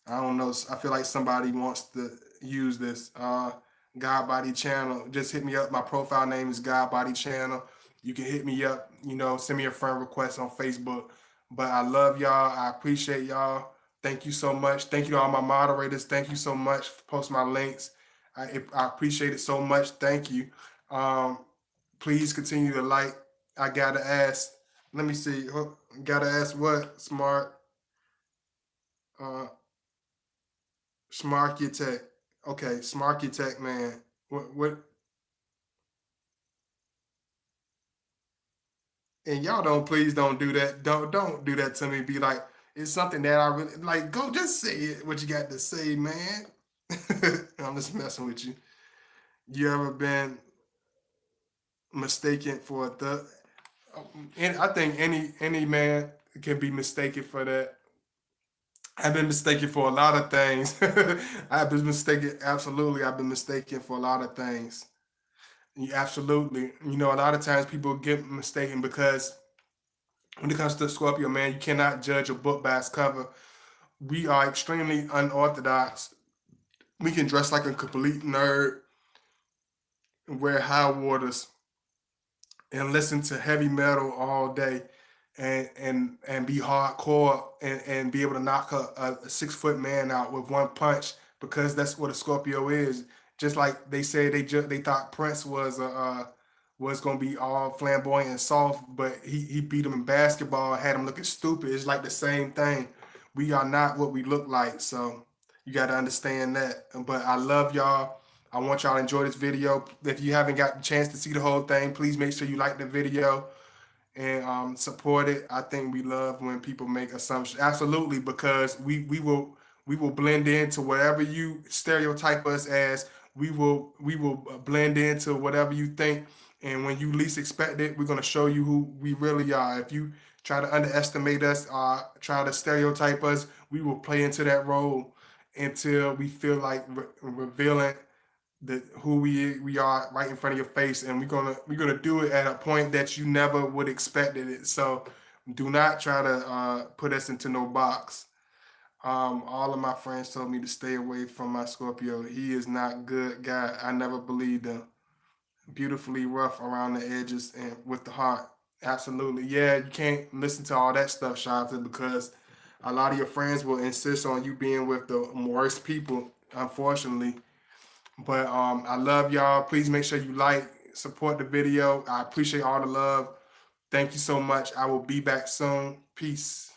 I don't know. I feel like somebody wants to use this. God Body Channel. Just hit me up. My profile name is God Body Channel. You can hit me up. Send me a friend request on Facebook. But I love y'all. I appreciate y'all. Thank you so much. Thank you to all my moderators. Thank you so much for posting my links. I appreciate it so much. Thank you. Um, Please continue to like, I gotta ask. Let me see. Gotta ask what smart, uh, smart architect. Okay, smart architect man. What? And y'all don't, please don't do that. Don't do that to me. Be like, it's something that I really like. Go, just say it. What you got to say, man? I'm just messing with you. You ever been mistaken for a thug? And I think any man can be mistaken for that. I've been mistaken for a lot of things. I've been mistaken. Absolutely, I've been mistaken for a lot of things. Absolutely. You know, a lot of times people get mistaken because when it comes to Scorpio, man, you cannot judge a book by its cover. We are extremely unorthodox. We can dress like a complete nerd and wear high waters and listen to heavy metal all day and be hardcore and be able to knock a 6 foot man out with one punch because that's what a Scorpio is. Just like they say they thought Prince was gonna be all flamboyant and soft, but he beat him in basketball, had him looking stupid. It's like the same thing. We are not what we look like, so you got to understand that. But I love y'all. I want y'all to enjoy this video. If you haven't got the chance to see the whole thing, please make sure you like the video and support it. I think we love when people make assumptions. Absolutely, because we will blend into whatever you stereotype us as. We will blend into whatever you think, and when you least expect it, we're gonna show you who we really are. If you try to underestimate us, try to stereotype us, we will play into that role until we feel like revealing who we are right in front of your face, and we're gonna do it at a point that you never would expected it. So do not try to put us into no box. All of my friends told me to stay away from my Scorpio. He is not good guy. I never believed him. Beautifully rough around the edges and with the heart. Absolutely. Yeah, you can't listen to all that stuff, Shanta, because a lot of your friends will insist on you being with the worst people, unfortunately. But I love y'all. Please make sure you like, support the video. I appreciate all the love. Thank you so much. I will be back soon. Peace.